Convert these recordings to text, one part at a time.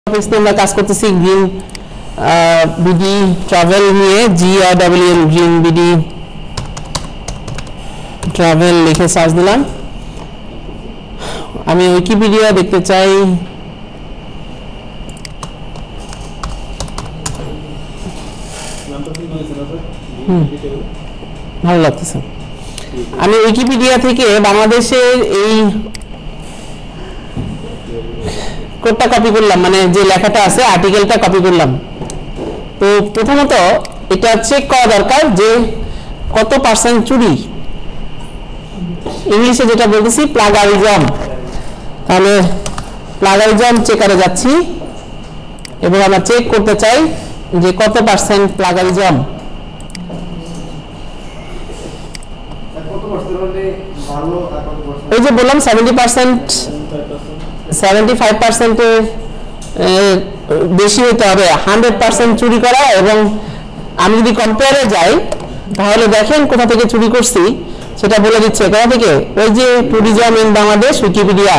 আমরা কাজ করতেছি গ্রিন বিডি ট্রাভেল নিয়ে GRWL গ্রিন বিডি ট্রাভেল লিখে সার্চ দিলাম। আমি উইকিপিডিয়া দেখতে চাই। ভালো লাগতেছে। আমি উইকিপিডিয়া থেকে বাংলাদেশের এই কোডটা কপি করলাম, মানে যে লেখাটা আছে আর্টিকেলটা কপি করলাম। তো প্রথমত এটা চেক করা দরকার যে কত পার্সেন্ট চুরি, ইংলিশে যেটা বলতেছি প্লাগারিজম। তাহলে প্লাগারিজম চেকারে যাচ্ছি এবং আমরা চেক করতে চাই যে কত পার্সেন্ট প্লাগারিজম। ওই যে বললাম 70%, 75% বেশি হতে হবে 100% চুরি করা। এবং আমি যদি কম্পেয়ারে যাই তাহলে দেখেন কোথা থেকে চুরি করছি সেটা বলে দিচ্ছে। কোথা থেকে? ওই যে ট্যুরিজম ইন বাংলাদেশ উইকিপিডিয়া।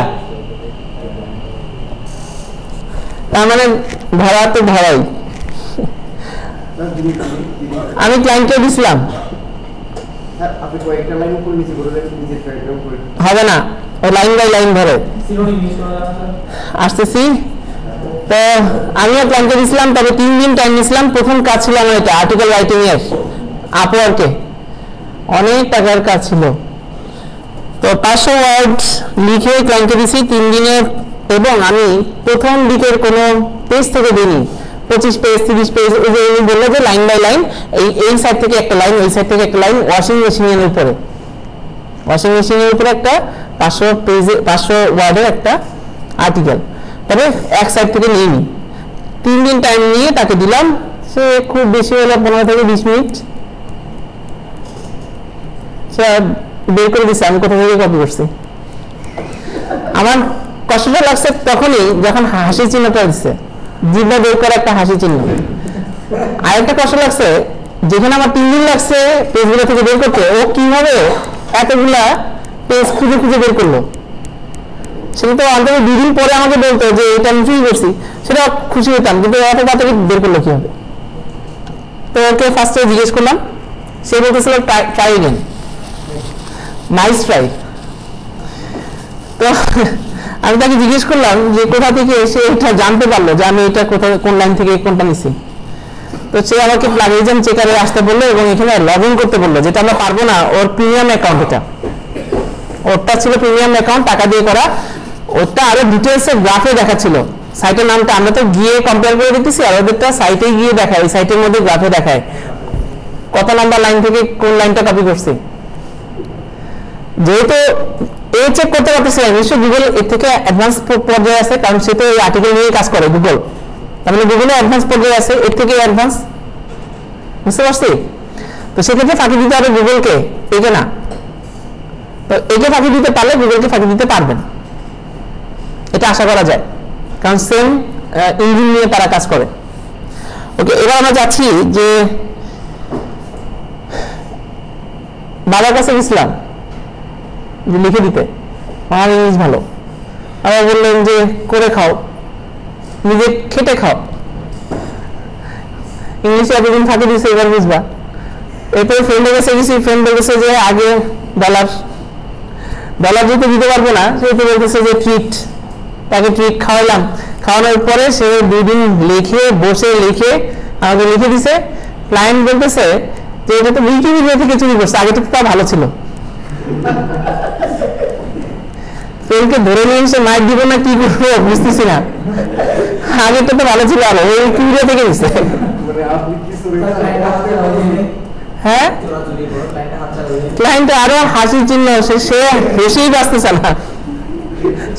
তার মানে ধরা তো ধরাই। আমি ক্লায়েন্টকে দিছিলাম, হবে না, ও লাইন বাই লাইন ধরে আসতেছি। তো আমিও ক্লায়েন্টকে দিছিলাম, তবে 3 দিন টাইম নিয়েছিলাম। প্রথম কাজ ছিল আমার এটা আর্টিকেল রাইটিং এর, আপওয়ার্কে অনেক টাকার কাজ ছিল। তো 500 ওয়ার্ড লিখে ক্লায়েন্টকে দিছি 3 দিনে। এবং আমি প্রথম দিকের কোনো পেজ থেকে দিইনি, 25 পেজ 30 পেজ। ওই যে উনি বললো যে লাইন বাই লাইন, এই সাইড থেকে একটা লাইন, ওই সাইড থেকে একটা লাইন, ওয়াশিং মেশিনের উপরে, ওয়াশিং মেশিনের উপরে একটা 500 পেজে 500 ওয়ার্ডের একটা আর্টিকেল। তবে এক সাইড থেকে নিইনি। 3 দিন টাইম নিয়ে তাকে দিলাম। সে খুব বেশি হলো 15 থেকে 20 মিনিট সে বের করে দিচ্ছে আমি কোথা থেকে কপি করছি। আমার কষ্টটা লাগছে তখনই যখন হাসি চিহ্নটা দিচ্ছে, জিভা বের করা একটা হাসি চিহ্ন। আরেকটা কষ্ট লাগছে যেখানে আমার 3 দিন লাগছে পেজগুলো থেকে বের করতে, ও কিভাবে এতগুলা পেজ খুঁজে খুঁজে বের করলো। সেটা তো অন্তত 2 দিন পরে আমাকে বলতো যে এটা আমি চুরি করছি, সেটা খুশি হতাম, কিন্তু এত তাড়াতাড়ি বের করলো কিভাবে। তো ওকে ফার্স্টে জিজ্ঞেস করলাম, সে বলতেছিল ট্রাই এগেন, নাইস ট্রাই। তো আমি তাকে জিজ্ঞেস করলাম যে কোথা থেকে সে এটা জানতে পারলো যে আমি এটা কোন লাইন থেকে কোনটা নিছি। তো সে আমাকে প্লাগিজম চেকারে আসতে বললো এবং এখানে লগ ইন করতে বললো, যেটা আমরা পারবো না। ওর প্রিমিয়াম অ্যাকাউন্ট, এটা ওরটা ছিল প্রিমিয়াম অ্যাকাউন্ট, টাকা দিয়ে করা। ওটা আরো ডিটেলসে গ্রাফে দেখাচ্ছিল সাইটের নামটা। আমরা তো গিয়ে কম্পেয়ার করে দেখতেছি, আর ওদেরটা সাইটে গিয়ে দেখায়, ওই সাইটের মধ্যে গ্রাফে দেখায় কত নাম্বার লাইন থেকে কোন লাইনটা কপি করছি। যেহেতু এই চেক করতে পারতেছি না, নিশ্চয়ই গুগল এর থেকে অ্যাডভান্স পর্যায়ে আছে, কারণ সে তো এই আর্টিকেল নিয়ে কাজ করে গুগল। তার মানে গুগলে অ্যাডভান্স পর্যায়ে আছে, এর থেকে অ্যাডভান্স, বুঝতে পারছি। তো সেক্ষেত্রে ফাঁকি দিতে হবে গুগলকে, একে না। তো একে ফাঁকি দিতে পারলে গুগলকে ফাঁকি দিতে পারবেন, এটা আশা করা যায়, কারণ সেম ইঞ্জিন নিয়ে তারা কাজ করে। ওকে, এবার আমরা যাচ্ছি যে বাবার কাছে গেছিলাম লিখে দিতে, আমার ইংলিশ ভালো। আবার বললেন যে করে খাও, নিজে খেটে খাও, ইংলিশে এতদিন ফাঁকি দিয়েছে, এবার বুঝবা। এরপরে ফ্রেন্ডের কাছে গেছি, ফ্রেন্ড বলতেছে যে আগে ডলার যেহেতু দিতে পারবো না, সেহেতু বলতেছে যে ট্রিট, তাকে ট্রিট খাওয়ালাম। খাওয়ানোর পরে সে 2 দিন লিখে বসে লিখে আমাকে লিখে দিছে। ক্লায়েন্ট বলতেছে যে এটা তো উইকিপিডিয়া থেকে চুরি করছে, আগে তো তা ভালো ছিল। ফ্রেন্ডকে ধরে নিয়ে এসে মাইক দিব না কি করবো বুঝতেছি না, আগেরটা তো ভালো ছিল, আরো ওই উইকিপিডিয়া থেকে দিচ্ছে। হ্যাঁ, ক্লায়েন্ট আরো হাসির চিহ্ন, সে হেসেই বাঁচতেছে না,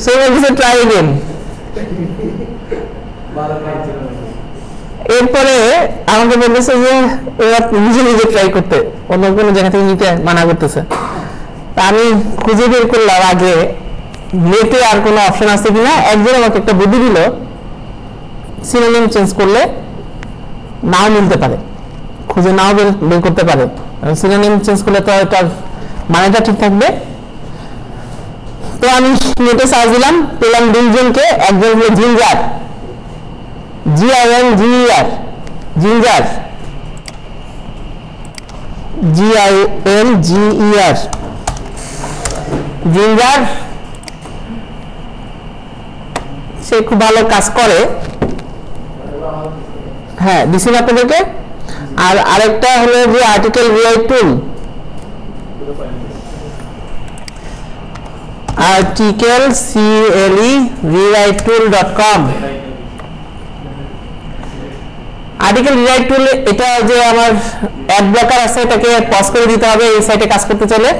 সে বলতেছে ট্রাই এগেন। এরপরে আমাকে বলতেছে যে এবার নিজে নিজে ট্রাই করতে, অন্য কোনো জায়গা থেকে নিতে মানা করতেছে। তা আমি খুঁজে বের করলাম আগে নেটে আর কোনো অপশন আছে কিনা। একজন আমাকে একটা বুদ্ধি দিল, সিনোনিম চেঞ্জ করলে নাও মিলতে পারে, খুঁজে নাও বের করতে পারে। সিনোনিম চেঞ্জ করলে তো এটার মানেটা ঠিক থাকবে। তো আমি নেটে সার্চ দিলাম, পেলাম 2 জনকে। একজন হলো Ginger, GINGER Ginger GINGER Ginger সে খুব ভালো কাজ করে হ্যাঁ দিছি না আপনাদেরকে আর আরেকটা হলো যে আর্টিকেল রিরাইট টুল article rewritetool.com আর্টিকেল রিরাইট টুল এটা যে আমার অ্যাড ব্লকার আছে এটাকে পজ করে দিতে হবে এই সাইটে কাজ করতে চলে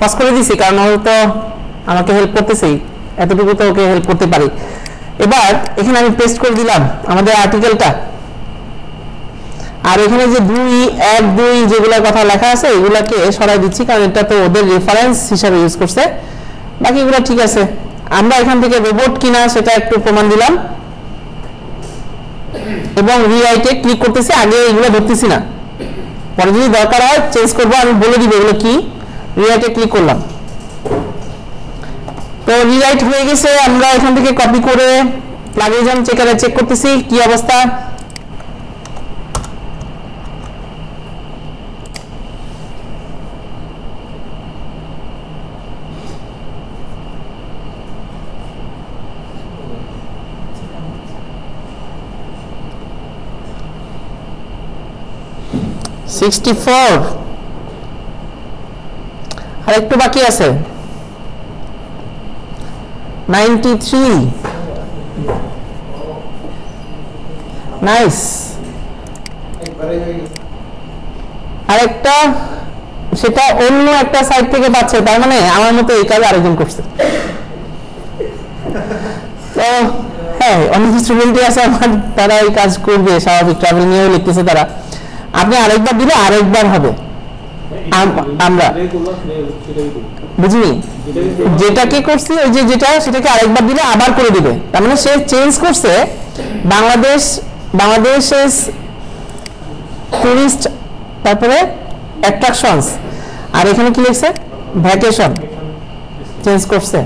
পজ করে দিছি কারণ হয়তো আমাকে হেল্প করতেছেই এতটুকু তো ওকে হেল্প করতে পারি এবার এখানে আমি পেস্ট করে দিলাম আমাদের আর্টিকেলটা আর এখানে যে 2 যেগুলোর কথা লেখা আছে এগুলাকে সরাই দিচ্ছি কারণ এটা তো ওদের রেফারেন্স হিসেবে ইউজ করছে বাকিগুলো ঠিক আছে আমরা এখান থেকে রোবট কিনা সেটা একটু প্রমাণ দিলাম এবং রিরাইটে ক্লিক করতেছি আগে এগুলো ধরতেছি না পরে যদি দরকার হয় চেঞ্জ করব আমি বলে দিব এগুলো কি রিরাইটে ক্লিক করলাম তো রিরাইট হয়ে গেছে আমরা এখান থেকে কপি করে প্লাগিনিজম চেকারে চেক করতেছি কি অবস্থা আর একটু বাকি আছে 93 নাইস আরেকটা সেটা অন্য একটা সাইট থেকে পাচ্ছে তার মানে আমার মতো এই কাজ আরেকজন করছে তো হ্যাঁ অনেক স্টুডেন্টই আছে আমার তারা এই কাজ করবে স্বাভাবিক ট্রাভেল নিয়েও লিখতেছে তারা আপনি আরেকবার দিলে আরেকবার হবে আমরা বুঝলি যেটাকে করছি ওই যে যেটা সেটাকে আরেকবার দিলে আবার করে দিবে তার মানে সে চেঞ্জ করছে বাংলাদেশের টুরিস্ট তারপরে অ্যাট্রাকশনস আর এখানে কি লিখছে ভ্যাকেশন চেঞ্জ করছে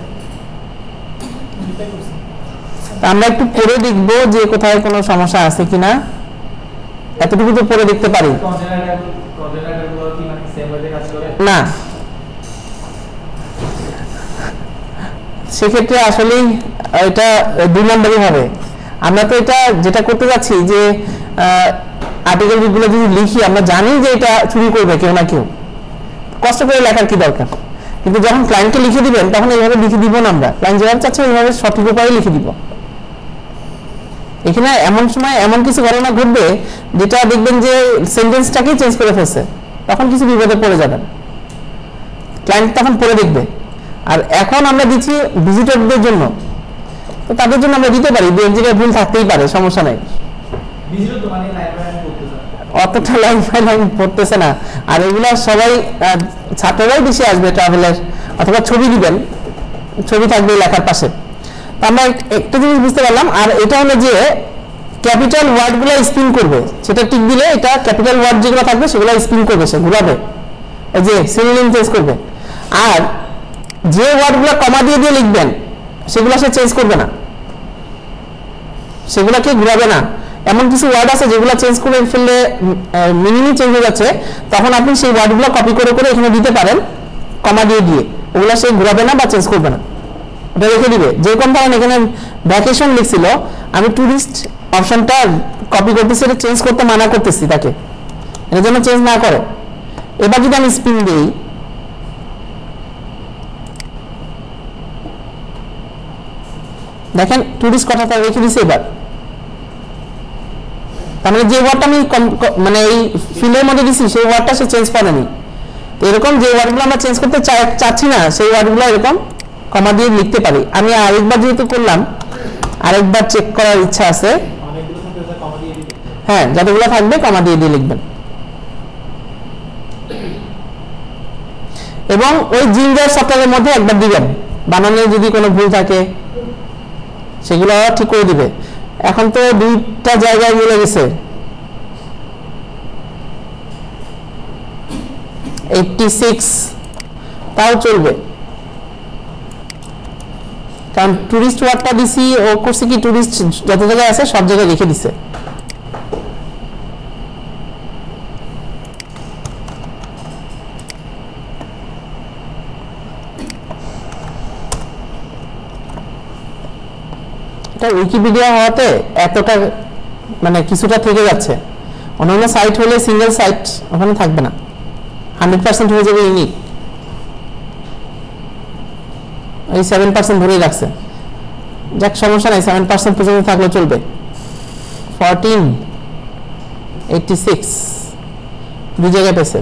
আমরা একটু পড়ে দেখবো যে কোথায় কোনো সমস্যা আছে কিনা এতটুকু তো পড়ে দেখতে পারি না সেক্ষেত্রে আসলে এটা 2 নম্বরই হবে আমরা তো এটা যেটা করতে যাচ্ছি যে আর্টিকেল গুলো যদি লিখি আমরা জানি যে এটা চুরি করবে কেউ না কেউ কষ্ট করে লেখার কি দরকার কিন্তু যখন ক্লায়েন্টকে লিখে দিবেন তখন এইভাবে লিখে দিব না আমরা ক্লায়েন্ট যেভাবে চাচ্ছে ওইভাবে সঠিক উপায়ে লিখে দিব এখানে এমন সময় এমন কিছু ঘটনা ঘটবে যেটা দেখবেন যে সেন্টেন্সটাকেই চেঞ্জ করে ফেলছে তখন কিছু বিপদে পড়ে যাবেন ক্লায়েন্ট তখন পড়ে দেখবে আর এখন আমরা দিচ্ছি ভিজিটরদের জন্য তো তাদের জন্য আমরা দিতে পারি দু এক জায়গায় ভুল থাকতেই পারে সমস্যা নাই অতটা লাইন বাই লাইন পড়তেছে না আর এগুলা সবাই ছাত্ররাই বেশি আসবে ট্রাভেলের অথবা ছবি দিবেন ছবি থাকবে লেখার পাশে আমরা একটা জিনিস বুঝতে পারলাম আর এটা হলো যে ক্যাপিটাল ওয়ার্ডগুলো স্পিন করবে সেটা টিক দিলে এটা ক্যাপিটাল ওয়ার্ড যেগুলো থাকবে সেগুলো স্পিন করবে সে ঘোরাবে এই যে সিনোনিম চেঞ্জ করবে আর যে ওয়ার্ডগুলো কমা দিয়ে দিয়ে লিখবেন সেগুলো সে চেঞ্জ করবে না সেগুলোকে ঘোরাবে না এমন কিছু ওয়ার্ড আছে যেগুলো চেঞ্জ করে ফেললে মিনিংই চেঞ্জ হয়ে যাচ্ছে তখন আপনি সেই ওয়ার্ডগুলো কপি করে করে এখানে দিতে পারেন কমা দিয়ে দিয়ে ওগুলো সে ঘোরাবে না বা চেঞ্জ করবে না ওটা রেখে দিবে যেরকম ধরেন এখানে ভ্যাকেশন লিখছিল আমি টুরিস্ট অপশনটা কপি করতেছি এটা চেঞ্জ করতে মানা করতেছি তাকে এর জন্য চেঞ্জ না করে এবার যদি আমি স্পিন দিই দেখেন টুরিস্ট কথাটা রেখে দিছি এবার তার মানে যে ওয়ার্ডটা আমি মানে এই ফিল্ডের মধ্যে দিছি সেই ওয়ার্ডটা সে চেঞ্জ করেনি এরকম যে ওয়ার্ডগুলো আমরা চেঞ্জ করতে চাচ্ছি না সেই ওয়ার্ডগুলো এরকম কমা দিয়ে লিখতে পারি আমি আরেকবার যেহেতু করলাম আরেকবার চেক করার ইচ্ছা আছে হ্যাঁ যতগুলো থাকবে কমা দিয়ে দিয়ে লিখবেন এবং ওই জিঞ্জার সফটওয়্যারের মধ্যে একবার দিবেন বানানে যদি কোনো ভুল থাকে সেগুলো ঠিক করে দিবে এখন তো দুইটা জায়গায় মিলে গেছে 86 তাও চলবে কারণ টুরিস্ট ওয়ার্ডটা দিছি, ও করছে কি টুরিস্ট যত জায়গায় আছে সব জায়গায় লিখে দিছে। এটা উইকিপিডিয়া হওয়াতে এতটা মানে কিছুটা থেকে যাচ্ছে, অন্যান্য সাইট হলে সিঙ্গেল সাইট ওখানে থাকবে না, 100% হয়ে যাবে ইউনিক। এই 7% ধরেই রাখছে, যাক সমস্যা নাই, 7% পর্যন্ত থাকলে চলবে। 1486 দুই জায়গায় পেয়েছে।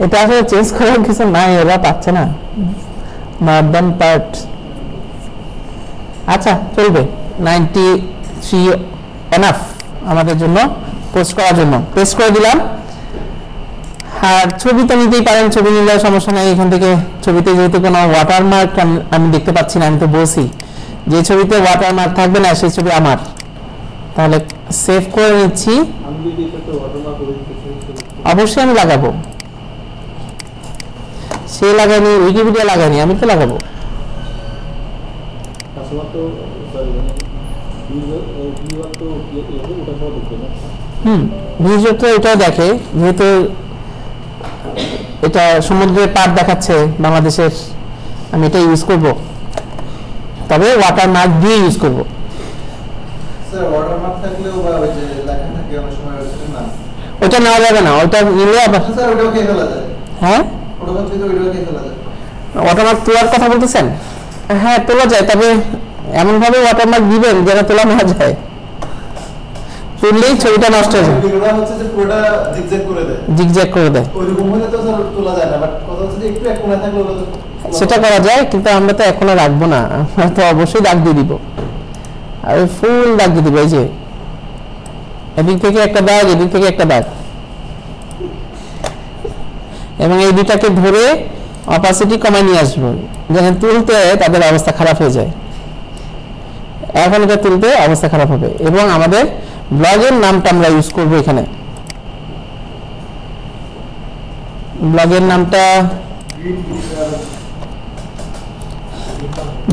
এটা আসলে চেঞ্জ করার কিছু নাই, ওরা পাচ্ছে না নর্দার্ন পার্ট। আচ্ছা চলবে, 93 এনাফ আমাদের জন্য পোস্ট করার জন্য। পেস্ট করে দিলাম। আর ছবি তো নিতেই পারেন, ছবি নিলে সমস্যা নেই। এখান থেকে ছবিতে যেহেতু কোনো ওয়াটারমার্ক আমি দেখতে পাচ্ছি না, আমি তো বলছি যে ছবিতে ওয়াটারমার্ক থাকবে না সেই ছবি আমার, তাহলে সেভ করে নিচ্ছি। অবশ্যই আমি লাগাবো, সে লাগায়নি, উইকিপিডিয়া লাগায়নি, আমি তো লাগাবো। ভিডিও তো এটাও দেখে, যেহেতু এটা সমুদ্রের পাড় দেখাচ্ছে বাংলাদেশের, আমি এটা ইউজ করব, তবে ওয়াটারমার্ক দিয়ে ইউজ করব। ওটা নেওয়া যাবে না, ওটা নিলে আবার হ্যাঁ ওয়াটারমার্ক তোলার কথা বলতেছেন? হ্যাঁ তোলা যায়, তবে এমন ভাবে ওয়াটারমার্ক দিবেন যেন তোলা না যায়, তুললেই ছবিটা নষ্ট হয়ে যায়, জিগজ্যাগ করে দেয়। সেটা করা যায়, কিন্তু আমরা তো এখনো রাখবো না, আমরা তো অবশ্যই দাগ দিয়ে দিব, আর ফুল দাগ দিয়ে দিব। এই যে এদিক থেকে একটা দাগ, এদিক থেকে একটা দাগ, এবং এই দুটাকে ধরে অপাসিটি কমায় নিয়ে আসবো, যখন তুলতে তাদের অবস্থা খারাপ হয়ে যায়। এখন এটা তুলতে অবস্থা খারাপ হবে। এবং আমাদের ব্লগের নামটা আমরা ইউজ করব এখানে। ব্লগের নামটা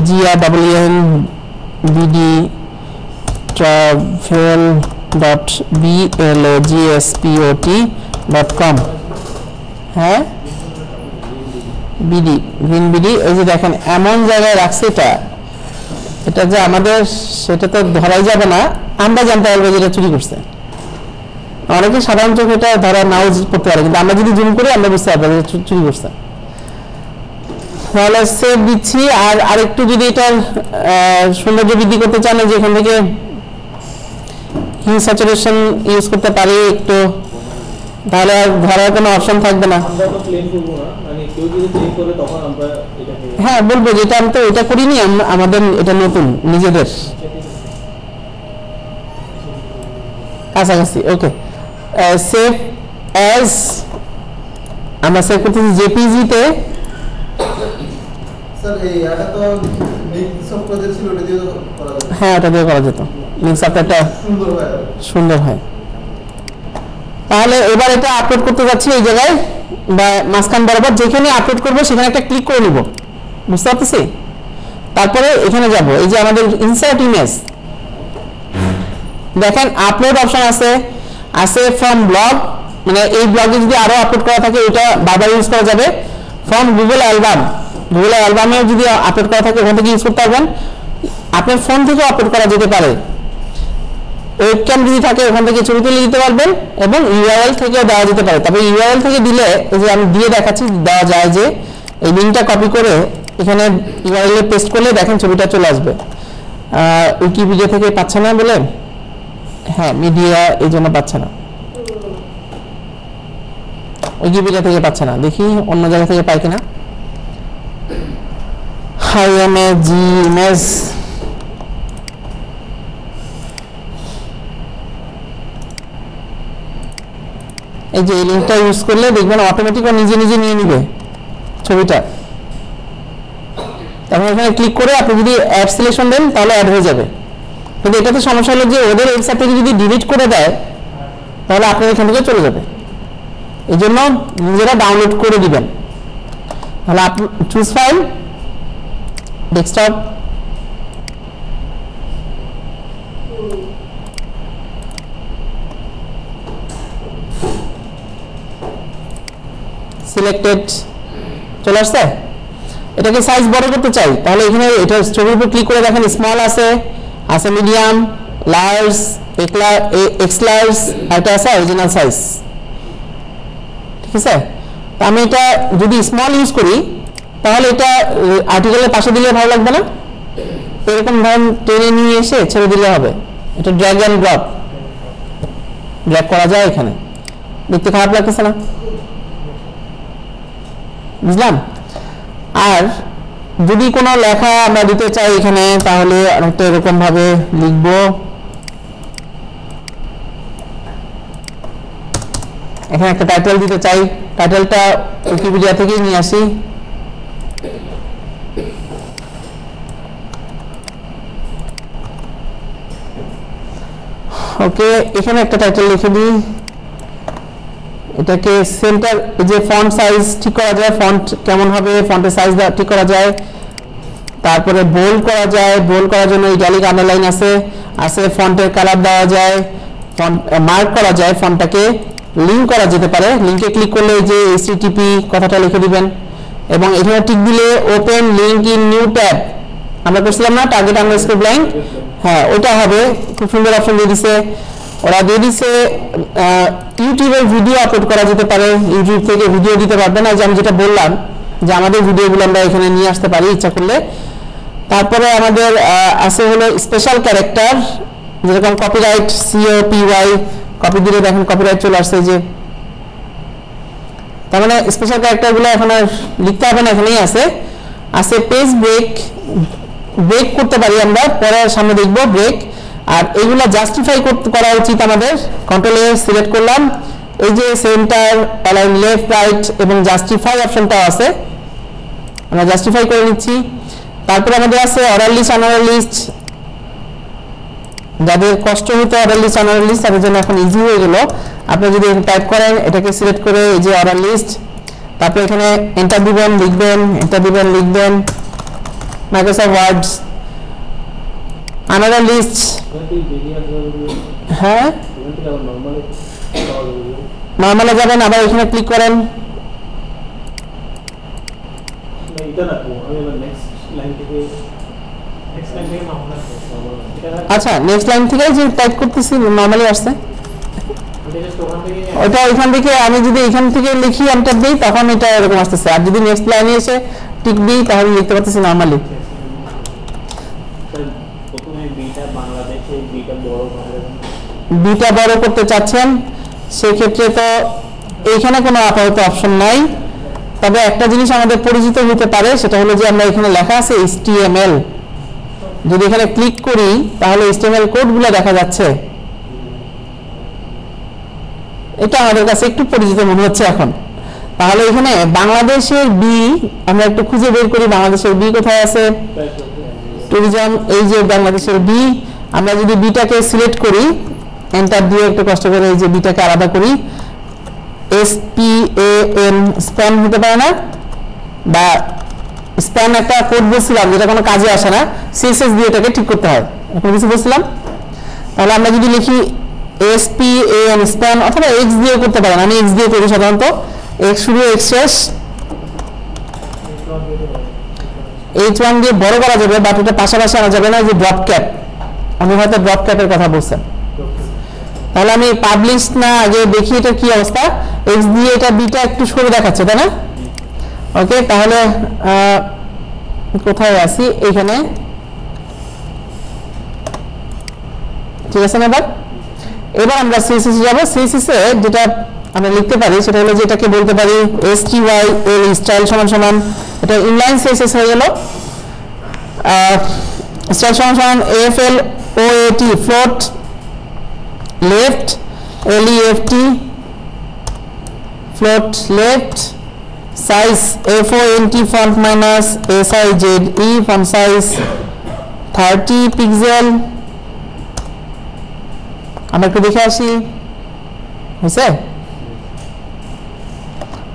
GRWNBD travel.blogspot.com। হ্যাঁ বিডি, গ্রিন বিডি। ওই যে দেখেন এমন জায়গায় রাখছে, এটা যে আমাদের সেটা তো ধরাই যাবে না, আমরা জানতে পারবো যে এটা চুরি করছে। অনেকে সাধারণ চোখে এটা ধরা নাও করতে পারে, কিন্তু আমরা যদি জুম করি আমরা বুঝতে পারবো যে চুরি করছে। তাহলে সেভ দিচ্ছি। আর আরেকটু যদি এটার সৌন্দর্য বৃদ্ধি করতে চান, যে এখান থেকে হিউ স্যাচুরেশন ইউজ করতে পারি একটু, তাহলে আর ধরার কোনো অপশন থাকবে না। হ্যাঁ বলবো যে এটা আমি তো এটা করিনি, আমাদের এটা নতুন নিজেদের কাছাকাছি। ওকে, সেভ অ্যাজ আমরা সেভ করতেছি জেপিজি তে। হ্যাঁ ওটা দিয়ে করা যেত, মিক্স আপটা সুন্দর হয়। তাহলে এবার এটা আপলোড করতে যাচ্ছি এই জায়গায়, বা মাঝখান বরাবর যেখানে আপলোড করবো সেখানে একটা ক্লিক করে নিব, বুঝতে পারতেছি। তারপরে এখানে যাব, এই যে আমাদের ইনসার্ট ইমেজ, দেখেন আপলোড অপশন আছে ফ্রম ব্লগ, মানে এই ব্লগে যদি আরো আপলোড করা থাকে এটা বারবার ইউজ করা যাবে। ফ্রম গুগল অ্যালবাম, গুগল অ্যালবামে যদি আপলোড করা থাকে ওখান থেকে ইউজ করতে পারবেন। আপনার ফোন থেকেও আপলোড করা যেতে পারে, ওয়েবক্যাম যদি থাকে ওখান থেকে ছবি তুলে দিতে পারবেন, এবং ইউআরএল থেকেও দেওয়া যেতে পারে। তবে ইউআরএল থেকে দিলে, এই যে আমি দিয়ে দেখাচ্ছি, দেওয়া যায় যে এই লিঙ্কটা কপি করে এখানে ইউআরএল এ পেস্ট করলে দেখেন ছবিটা চলে আসবে। উইকিপিডিয়া থেকে পাচ্ছে না বলে, হ্যাঁ মিডিয়া এই জন্য পাচ্ছে না। উইকিপিডিয়া থেকে পাচ্ছে না, দেখি অন্য জায়গা থেকে পাই কিনা। img ইমেজ এই যে এই লিঙ্কটা ইউজ করলে দেখবেন অটোমেটিক নিজে নিজে নিয়ে নিবে ছবিটা। এখন এখানে ক্লিক করে আপনি যদি অ্যাড সিলেকশন দেন তাহলে অ্যাড হয়ে যাবে। কিন্তু এটাতে সমস্যা হলো যে ওদের ওয়েবসাইট থেকে যদি ডিলিট করে দেয় তাহলে আপনার এখান থেকে চলে যাবে। এই জন্য নিজেরা ডাউনলোড করে দিবেন। তাহলে আপনি চুজ ফাইল, ডেস্কটপ, সিলেক্টেড চলে আসছে। এটাকে সাইজ বড় করতে চাই তাহলে এখানে এটা ছবির উপর ক্লিক করে দেখেন স্মল আছে, আছে মিডিয়াম, লার্জ, এক্স লার্জ, আর এটা আছে অরিজিনাল সাইজ। ঠিক আছে, তো আমি এটা যদি স্মল ইউজ করি তাহলে এটা আর্টিকেলের পাশে দিলে ভালো লাগবে না, এরকম ধরুন টেনে নিয়ে এসে ছেড়ে দিলে হবে। এটা ড্র্যাগ অ্যান্ড ড্রপ, ড্র্যাগ করা যায় এখানে, দেখতে খারাপ লাগতেছে না, বুঝলাম। আর যদি কোনো লেখা আমরা দিতে চাই এখানে তাহলে অনেকটা এরকম ভাবে লিখব। এখানে একটা টাইটেল দিতে চাই, টাইটেলটা উইকিপিডিয়া থেকেই নিয়ে আসি। ওকে, এখানে একটা টাইটেল লিখে দিই। এটাকে সেন্টার, যে ফন্ট সাইজ ঠিক করা যায়, ফন্ট কেমন হবে, ফন্টের সাইজ ঠিক করা যায়। তারপরে বোল্ড করা যায়, বোল্ড করার জন্য ইটালিক আন্ডারলাইন আছে, ফন্টের কালার দেওয়া যায়, ফন্ট মার্ক করা যায়, ফন্টটাকে লিংক করা যেতে পারে। লিংকে ক্লিক করলে যে HTTP কথাটা লিখে দিবেন এবং এখানে টিক দিলে open link in new tab, আমরা করছিলাম না টার্গেট আন্ডারস্কোর ব্ল্যাঙ্ক, হ্যাঁ ওটা হবে। খুব সুন্দর অপশন দিয়ে দিছে ওরা, দিয়ে দিছে ইউটিউবের ভিডিও আপলোড করা যেতে পারে, ইউটিউব থেকে ভিডিও দিতে পারবে না, যে আমি যেটা বললাম যে আমাদের ভিডিওগুলো আমরা এখানে নিয়ে আসতে পারি ইচ্ছা করলে। তারপরে আমাদের আছে হলো স্পেশাল ক্যারেক্টার, যেরকম কপিরাইট, COPY, কপি দিলে দেখেন কপিরাইট চলে আসছে। যে তার মানে স্পেশাল ক্যারেক্টারগুলো এখন আর লিখতে হবে না, এখানেই আছে পেজ ব্রেক, ব্রেক করতে পারি আমরা, পরে সামনে দেখবো ব্রেক। আর এইগুলা জাস্টিফাই করা উচিত আমাদের। কন্ট্রোল A সিলেক্ট করলাম, এই যে সেন্টার, অ্যালাইন লেফট রাইট এবং জাস্টিফাই অপশনটাও আছে, আমরা জাস্টিফাই করে নিচ্ছি। তারপরে আমাদের আছে অর্ডার লিস্ট, আনঅর্ডার লিস্ট, যাদের কষ্ট হতো অর্ডার লিস্ট আনঅর্ডার লিস্ট তাদের জন্য এখন ইজি হয়ে গেল। আপনি যদি টাইপ করেন এটাকে সিলেক্ট করে এই যে অর্ডার লিস্ট, তারপরে এখানে এন্টার দিবেন, লিখবেন, এন্টার দিবেন, লিখবেন, মাইক্রোসফট ওয়ার্ড আনঅর্ডার লিস্ট। হ্যাঁ নরমালে যাবেন, আবার এখানে ক্লিক করেন, আচ্ছা নেক্সট লাইন থেকে যে টাইপ করতেছি নরমালি আসছে ওটা ওইখান থেকে। আমি যদি এখান থেকে লিখি এন্টার দিই তখন এটা এরকম আসতেছে, আর যদি নেক্সট লাইনে এসে টিক দিই তাহলে লিখতে পারতেছি নরমালি। বিটা বড় করতে চাচ্ছেন সেক্ষেত্রে তো এইখানে কোনো আপাতত অপশন নাই, তবে একটা জিনিস আমাদের পরিচিত হতে পারে, সেটা হলো যে আমরা এখানে লেখা আছে HTML, যদি এখানে ক্লিক করি তাহলে HTML কোডগুলো দেখা যাচ্ছে। এটা আমাদের কাছে একটু পরিচিত মনে হচ্ছে এখন। তাহলে এখানে বাংলাদেশের বি আমরা একটু খুঁজে বের করি, বাংলাদেশের বি কোথায় আছে, ট্যুরিজম, এই যে বাংলাদেশের বি। আমরা যদি বিটাকে সিলেক্ট করি, এন্টার দিয়ে একটু কষ্ট করে এই যে বিটাকে আলাদা করি, SPAN স্প্যান হতে পারে না, বা স্প্যান একটা কোড বলছিলাম যেটা কোনো কাজে আসে না, CSS দিয়ে এটাকে ঠিক করতে হয়, এখন কিছু বলছিলাম। তাহলে আমরা যদি লিখি SPAN স্প্যান, অথবা X দিয়ে করতে পারেন, আমি X দিয়ে করি সাধারণত, X শুরু X শেষ, H1 দিয়ে বড় করা যাবে, বাট এটা পাশাপাশি আনা যাবে না, যে ড্রপ ক্যাপ, আমি হয়তো ড্রপ ক্যাপের কথা বলছেন। তাহলে আমি পাবলিশ না আগে দেখি এটা কি অবস্থা, X দিয়ে এটা বিটা একটু সরে দেখাচ্ছে তাই না। ওকে, তাহলে কোথায় আছি, এখানে ঠিক আছে না। এবার আমরা CSS যাব, CSS এ যেটা আমরা লিখতে পারি সেটা হলো যে এটাকে বলতে পারি STYL স্টাইল সমান সমান এটা ইনলাইন CSS হয়ে গেল স্টাইল সমান সমান AFL OAT float left LEFT float left size FONT font minus SIZE font size 30 pixel আমরা একটু দেখে আসি হয়েছে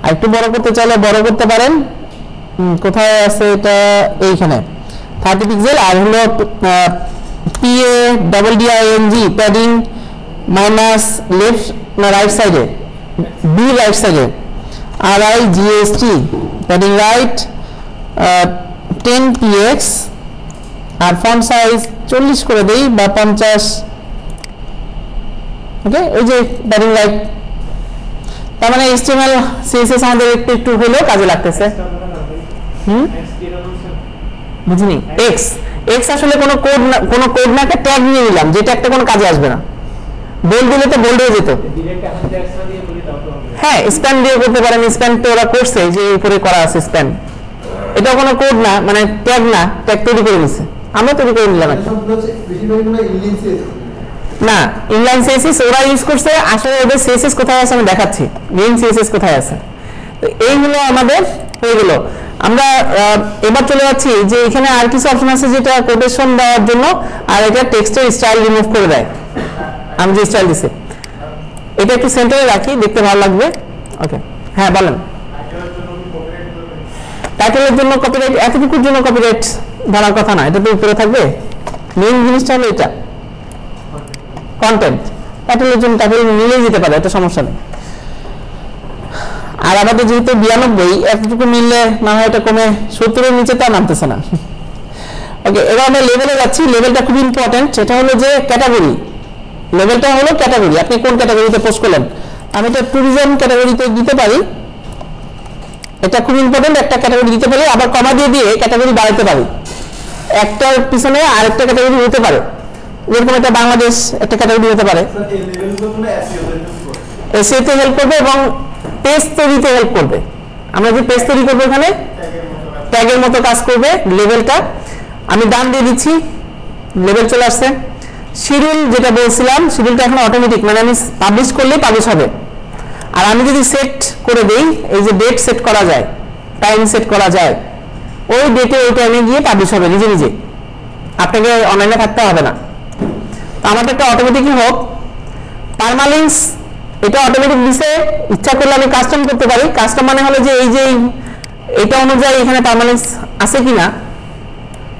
আর একটু বড় করতে চাইলে বড় করতে পারেন কোথায় আছে এটা এইখানে 30 পিক্সেল আর হলো PADDING প্যাডিং মাইনাস লেফট না রাইট সাইডে B রাইট সাইডে RIGST প্যাডিং রাইট 10px আর ফন্ট সাইজ 40 করে দেই বা 50 ওকে এই যে প্যাডিং রাইট তার মানে HTML CSS আমাদের একটু একটু হলেও কাজে লাগতেছে বুঝিনি x আসলে কোনো কোড না একটা ট্যাগ নিয়ে নিলাম যেটা একটা কোনো কাজে আসবে না বোল্ড দিলে তো বোল্ড হয়ে যেত হ্যাঁ স্প্যান দিয়ে করতে পারেন স্প্যান তো ওরা করছে যে উপরে করা আছে স্প্যান এটা কোনো কোড না মানে ট্যাগ না ট্যাগ তৈরি করে নিছে আমরা তৈরি করে নিলাম না ইনলাইন CSS ওরা ইউজ করছে আসলে ওদের CSS কোথায় আছে আমি দেখাচ্ছি মেইন CSS কোথায় আছে তো এই হলো আমাদের হয়ে গেল আমরা এবার চলে যাচ্ছি যে এখানে আর কিছু অপশন আছে যেটা কোটেশন দেওয়ার জন্য আর এটা টেক্সটের স্টাইল রিমুভ করে দেয় আমি যে স্টাইল দিছি এটা একটু সেন্টারে রাখি দেখতে ভালো লাগবে ওকে হ্যাঁ বলেন টাইটেলের জন্য কপিরাইট এতটুকুর জন্য কপিরাইট ধরার কথা না এটা তো উপরে থাকবে মেইন জিনিসটা হলো এটা কন্টেন্ট টাইটেলের জন্য টাইটেল মিলিয়ে যেতে পারে এটা সমস্যা নেই আর আমাদের যেহেতু 92 এতটুকু মিললে না হয় এটা কমে 70 এর নিচে তা নামতেছে না ওকে এবার আমরা লেভেলে যাচ্ছি লেভেলটা খুব ইম্পর্টেন্ট সেটা হলো যে ক্যাটাগরি লেভেলটা হলো ক্যাটাগরি আপনি কোন ক্যাটাগরিতে পোস্ট করলেন আমি এটা ট্যুরিজম ক্যাটাগরিতে দিতে পারি এটা খুব ইম্পর্টেন্ট একটা ক্যাটাগরি দিতে পারি আবার কমা দিয়ে দিয়ে ক্যাটাগরি বাড়াতে পারি একটার পিছনে আরেকটা ক্যাটাগরি হতে পারে যেরকম এটা বাংলাদেশ একটা ক্যাটাগরি হতে পারে এসইতে হেল্প করবে এবং পেজ তৈরিতে হেল্প করবে আমরা যে পেজ তৈরি করবো এখানে ট্যাগের মতো কাজ করবে লেভেলটা আমি ডান দিয়ে দিচ্ছি লেভেল চলে আসছে শিডিউল যেটা বলছিলাম শিডিউলটা এখন অটোমেটিক মানে আমি পাবলিশ করলে পাবলিশ হবে আর আমি যদি সেট করে দেই এই যে ডেট সেট করা যায় টাইম সেট করা যায় ওই ডেটে ওই টাইমে গিয়ে পাবলিশ হবে নিজে নিজে আপনাকে অনলাইনে থাকতে হবে না তো আমাদের একটা অটোমেটিকই হোক পারমালিংস এটা অটোমেটিক দিছে ইচ্ছা করলে আমি কাস্টম করতে পারি কাস্টম মানে হলো যে এই যে এটা অনুযায়ী এখানে পারমানেন্স আছে কিনা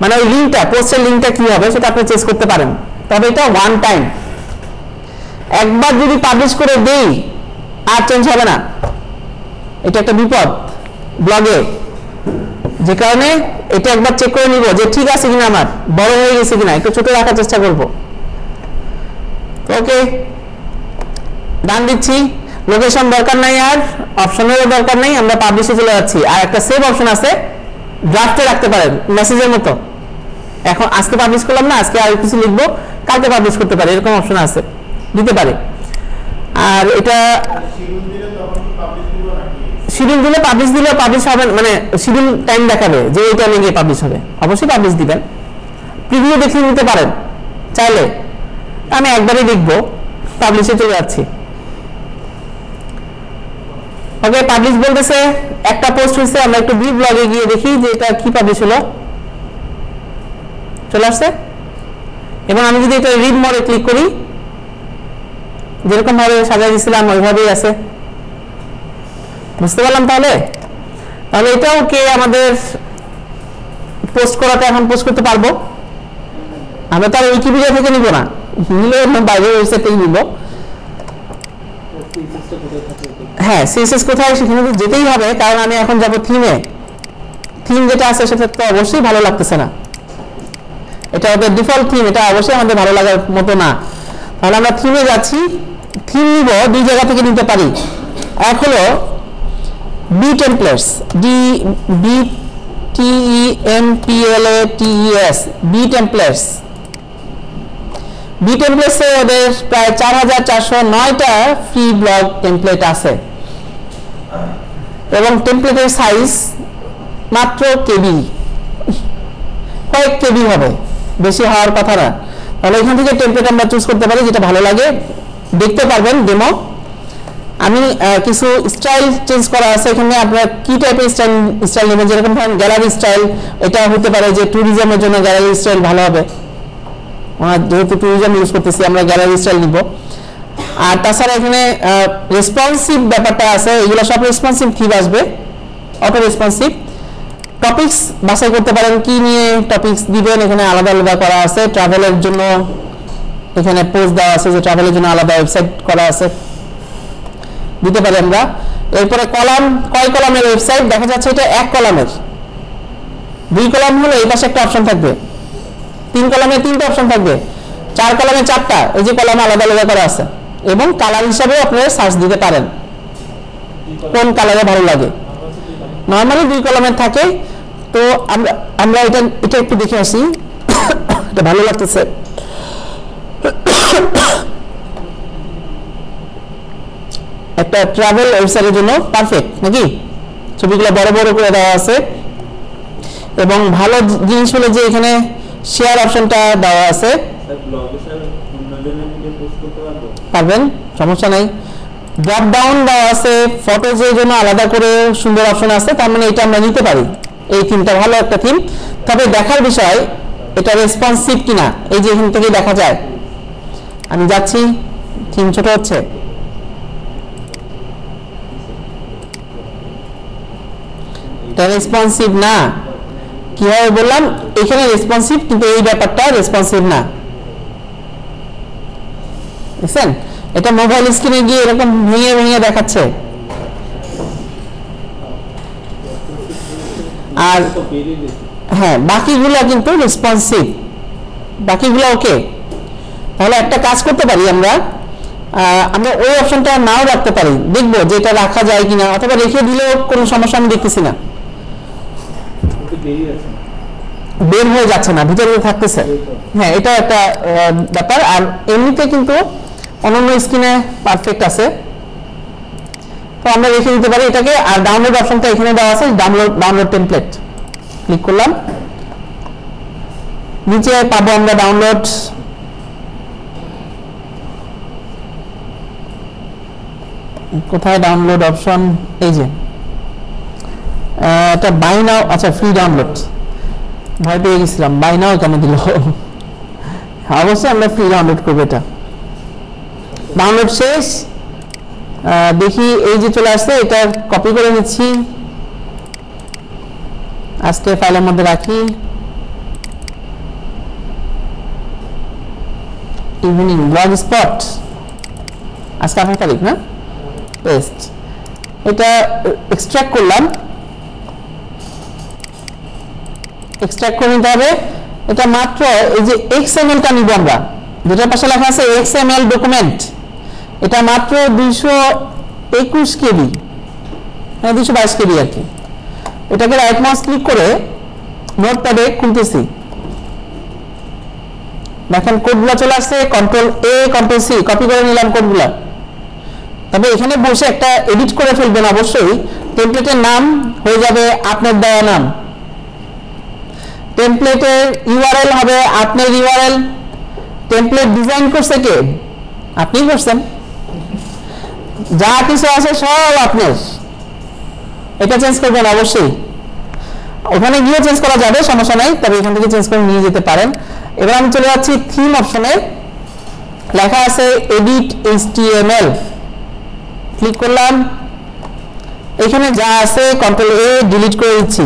মানে ওই লিংকটা পোস্টের লিংকটা কি হবে সেটা আপনি চেক করতে পারেন তবে এটা ওয়ান টাইম একবার যদি পাবলিশ করে দেই আর চেঞ্জ হবে না এটা একটা বিপদ ব্লগে যে কারণে এটা একবার চেক করে নিব যে ঠিক আছে কিনা আমার বড় হয়ে গেছে কিনা একটু ছোট রাখার চেষ্টা করব ওকে ডান দিচ্ছি লোকেশন দরকার নাই আর অপশনেরও দরকার নাই আমরা পাবলিশে চলে যাচ্ছি আর একটা সেভ অপশন আছে ড্রাফটে রাখতে পারেন মেসেজের মতো এখন আজকে পাবলিশ করলাম না আজকে আর কিছু লিখবো কালকে পাবলিশ করতে পারি এরকম অপশন আছে দিতে পারে আর এটা শিডিউল দিলে পাবলিশ হবে মানে শিডিউল টাইম দেখাবে যে এই টাইমে গিয়ে পাবলিশ হবে অবশ্যই পাবলিশ দিবেন প্রিভিউ দেখে নিতে পারেন চাইলে আমি একবারই দেখবো পাবলিশে চলে যাচ্ছি ওকে পাবলিশ বলতেছে একটা পোস্ট হয়েছে আমরা একটু বি ব্লগে গিয়ে দেখি যে এটা কি পাবলিশ হলো চলে আসছে এবং আমি যদি এটা রিড মোডে ক্লিক করি যেরকম ভাবে সাজিয়ে দিয়েছিলাম ওইভাবেই আছে বুঝতে পারলাম তাহলে এটাও কে আমাদের পোস্ট করাটা এখন পোস্ট করতে পারবো আমরা তো আর উইকিপিডিয়া থেকে নিব না নিলে বাইরের ওয়েবসাইট থেকে নিব হ্যাঁ সিএসএস কোথায় সেখানে যেতেই হবে কারণ আমি এখন যাব থিম যেটা আছে সেটা তো অবশ্যই ভালো লাগতেছে না এটা ওদের ডিফল্ট থিম এটা অবশ্যই আমাদের ভালো লাগার মতো না তাহলে আমরা থিমে যাচ্ছি থিম নিব দুই জায়গা থেকে নিতে পারি এক হলো B templates BTEMPLATES B B টেমপ্লেটসে ওদের প্রায় 4409টা ফ্রি ব্লগ টেমপ্লেট আছে এবং টেমপ্লেটের সাইজ মাত্র কেবি, কয়েক কেবি হবে, বেশি হওয়ার কথা না। তাহলে এখান থেকে টেমপ্লেট আমরা চুজ করতে পারি যেটা ভালো লাগে, দেখতে পারবেন ডেমো। আমি কিছু স্টাইল চেঞ্জ করা আছে এখানে, আপনারা কি টাইপের স্টাইল নেবেন, যেরকম ধরেন গ্যালারি স্টাইল, এটা হতে পারে যে ট্যুরিজমের জন্য গ্যালারি স্টাইল ভালো হবে, যেহেতু ট্যুরিজম ইউজ করতেছি আমরা গ্যালারি স্টাইল নিব। আর তাছাড়া এখানে রেসপন্সিভ ব্যাপারটা আছে, এগুলো সব রেসপন্সিভ থিম আসবে, অটো রেসপন্সিভ। টপিকস বাছাই করতে পারেন কি নিয়ে টপিকস দিবেন, এখানে আলাদা আলাদা করা আছে। ট্রাভেলের জন্য এখানে পোস্ট দেওয়া আছে, যে ট্রাভেলের জন্য আলাদা ওয়েবসাইট করা আছে, দিতে পারি আমরা। এরপরে কলাম, কয় কলামের ওয়েবসাইট দেখা যাচ্ছে, এটা এক কলামের, 2 কলাম হলে এই পাশে একটা অপশন থাকবে, 3 কলামে 3টা অপশন থাকবে, 4 কলামে 4টা, এই যে কলামে আলাদা আলাদা করা আছে। এবং কালার হিসাবে আপনারা সার্চ দিতে পারেন কোন কালারে ভালো লাগে। নর্মালি 2 কলামের থাকে। তো আমরা এটা একটু দেখে আসি, এটা ভালো লাগতেছে। একটা ট্রাভেল ওয়েবসাইটের জন্য পারফেক্ট নাকি, ছবিগুলো বড় বড় করে দেওয়া আছে। এবং ভালো জিনিস হলো যে এখানে শেয়ার অপশনটা দেওয়া আছে, পারবেন, সমস্যা নাই। ড্রপ ডাউন দেওয়া আছে, ফটোজের জন্য আলাদা করে সুন্দর অপশন আছে, তার মানে এটা আমরা নিতে পারি। এই থিমটা ভালো একটা থিম, তবে দেখার বিষয় এটা রেসপন্সিভ কিনা, এই যে এখান থেকে দেখা যায়। আমি যাচ্ছি, থিম ছোট হচ্ছে, এটা রেসপন্সিভ না। কিভাবে বললাম, এখানে রেসপন্সিভ কিন্তু এই ব্যাপারটা রেসপন্সিভ না, দেখছেন? এটা মোবাইল স্ক্রিনে গিয়ে এরকম ভেঙে ভেঙে দেখাচ্ছে। আর হ্যাঁ, বাকিগুলো কিন্তু রেসপন্সিভ, বাকিগুলো ওকে। তাহলে একটা কাজ করতে পারি আমরা ওই অপশনটা নাও রাখতে পারি, দেখবো যে এটা রাখা যায় কিনা, অথবা রেখে দিলেও কোনো সমস্যা আমি দেখতেছি না, বের হয়ে যাচ্ছে না, ভিতরে থাকতেছে। হ্যাঁ, এটা একটা ব্যাপার। আর এমনিতে কিন্তু অন্যান্য স্ক্রিনে পারফেক্ট আছে, তো আমরা রেখে দিতে পারি এটাকে। আর ডাউনলোড অপশনটা এখানে দেওয়া আছে, ডাউনলোড টেমপ্লেট ক্লিক করলাম, নিচে পাবো আমরা ডাউনলোড। কোথায় ডাউনলোড অপশন, এই যে এটা বাই নাও, আচ্ছা ফ্রি ডাউনলোড, ভয় পেয়ে গেছিলাম বাই নাও কেন দিল। অবশ্যই আমরা ফ্রি ডাউনলোড করবো। এটা ডাউনলোড শেষ, দেখি এই যে চলে আসছে, এটা কপি করে নিচ্ছি, আজকে ফাইলের মধ্যে রাখি। ইভিনিং ব্লগ স্পট, আজকে 8 তারিখ না, পেস্ট। এটা এক্সট্রাক্ট করলাম, এক্সট্রাক্ট করে নিতে হবে। এটা মাত্র এই যে XML-টা নিব আমরা, যেটার পাশে লেখা আছে XML ডকুমেন্ট, এটা মাত্র 221 কেবি, মানে 222 কেবি আর কি। এটাকে রাইট মাউস ক্লিক করে নোটপ্যাডে খুলতেছি, দেখেন কোডগুলো চলে আসছে, Ctrl+A Ctrl+C কপি করে নিলাম কোডগুলো। তবে এখানে বসে একটা এডিট করে ফেলবেন অবশ্যই, টেমপ্লেটের নাম হয়ে যাবে আপনার দেওয়া নাম, টেমপ্লেটের ইউআরএল হবে আপনার ইউআরএল। টেমপ্লেট ডিজাইন করছে কে? আপনি করছেন, যা কিছু আছে সব আপনার, এটা চেঞ্জ করবেন অবশ্যই। ওখানে গিয়ে চেঞ্জ করা যাবে, সমস্যা নাই, তবে এখান থেকে চেঞ্জ করে নিয়ে যেতে পারেন। এবার আমি চলে যাচ্ছি থিম অপশনে, লেখা আছে এডিট HTML, ক্লিক করলাম। এখানে যা আছে Ctrl+A ডিলিট করে দিচ্ছি,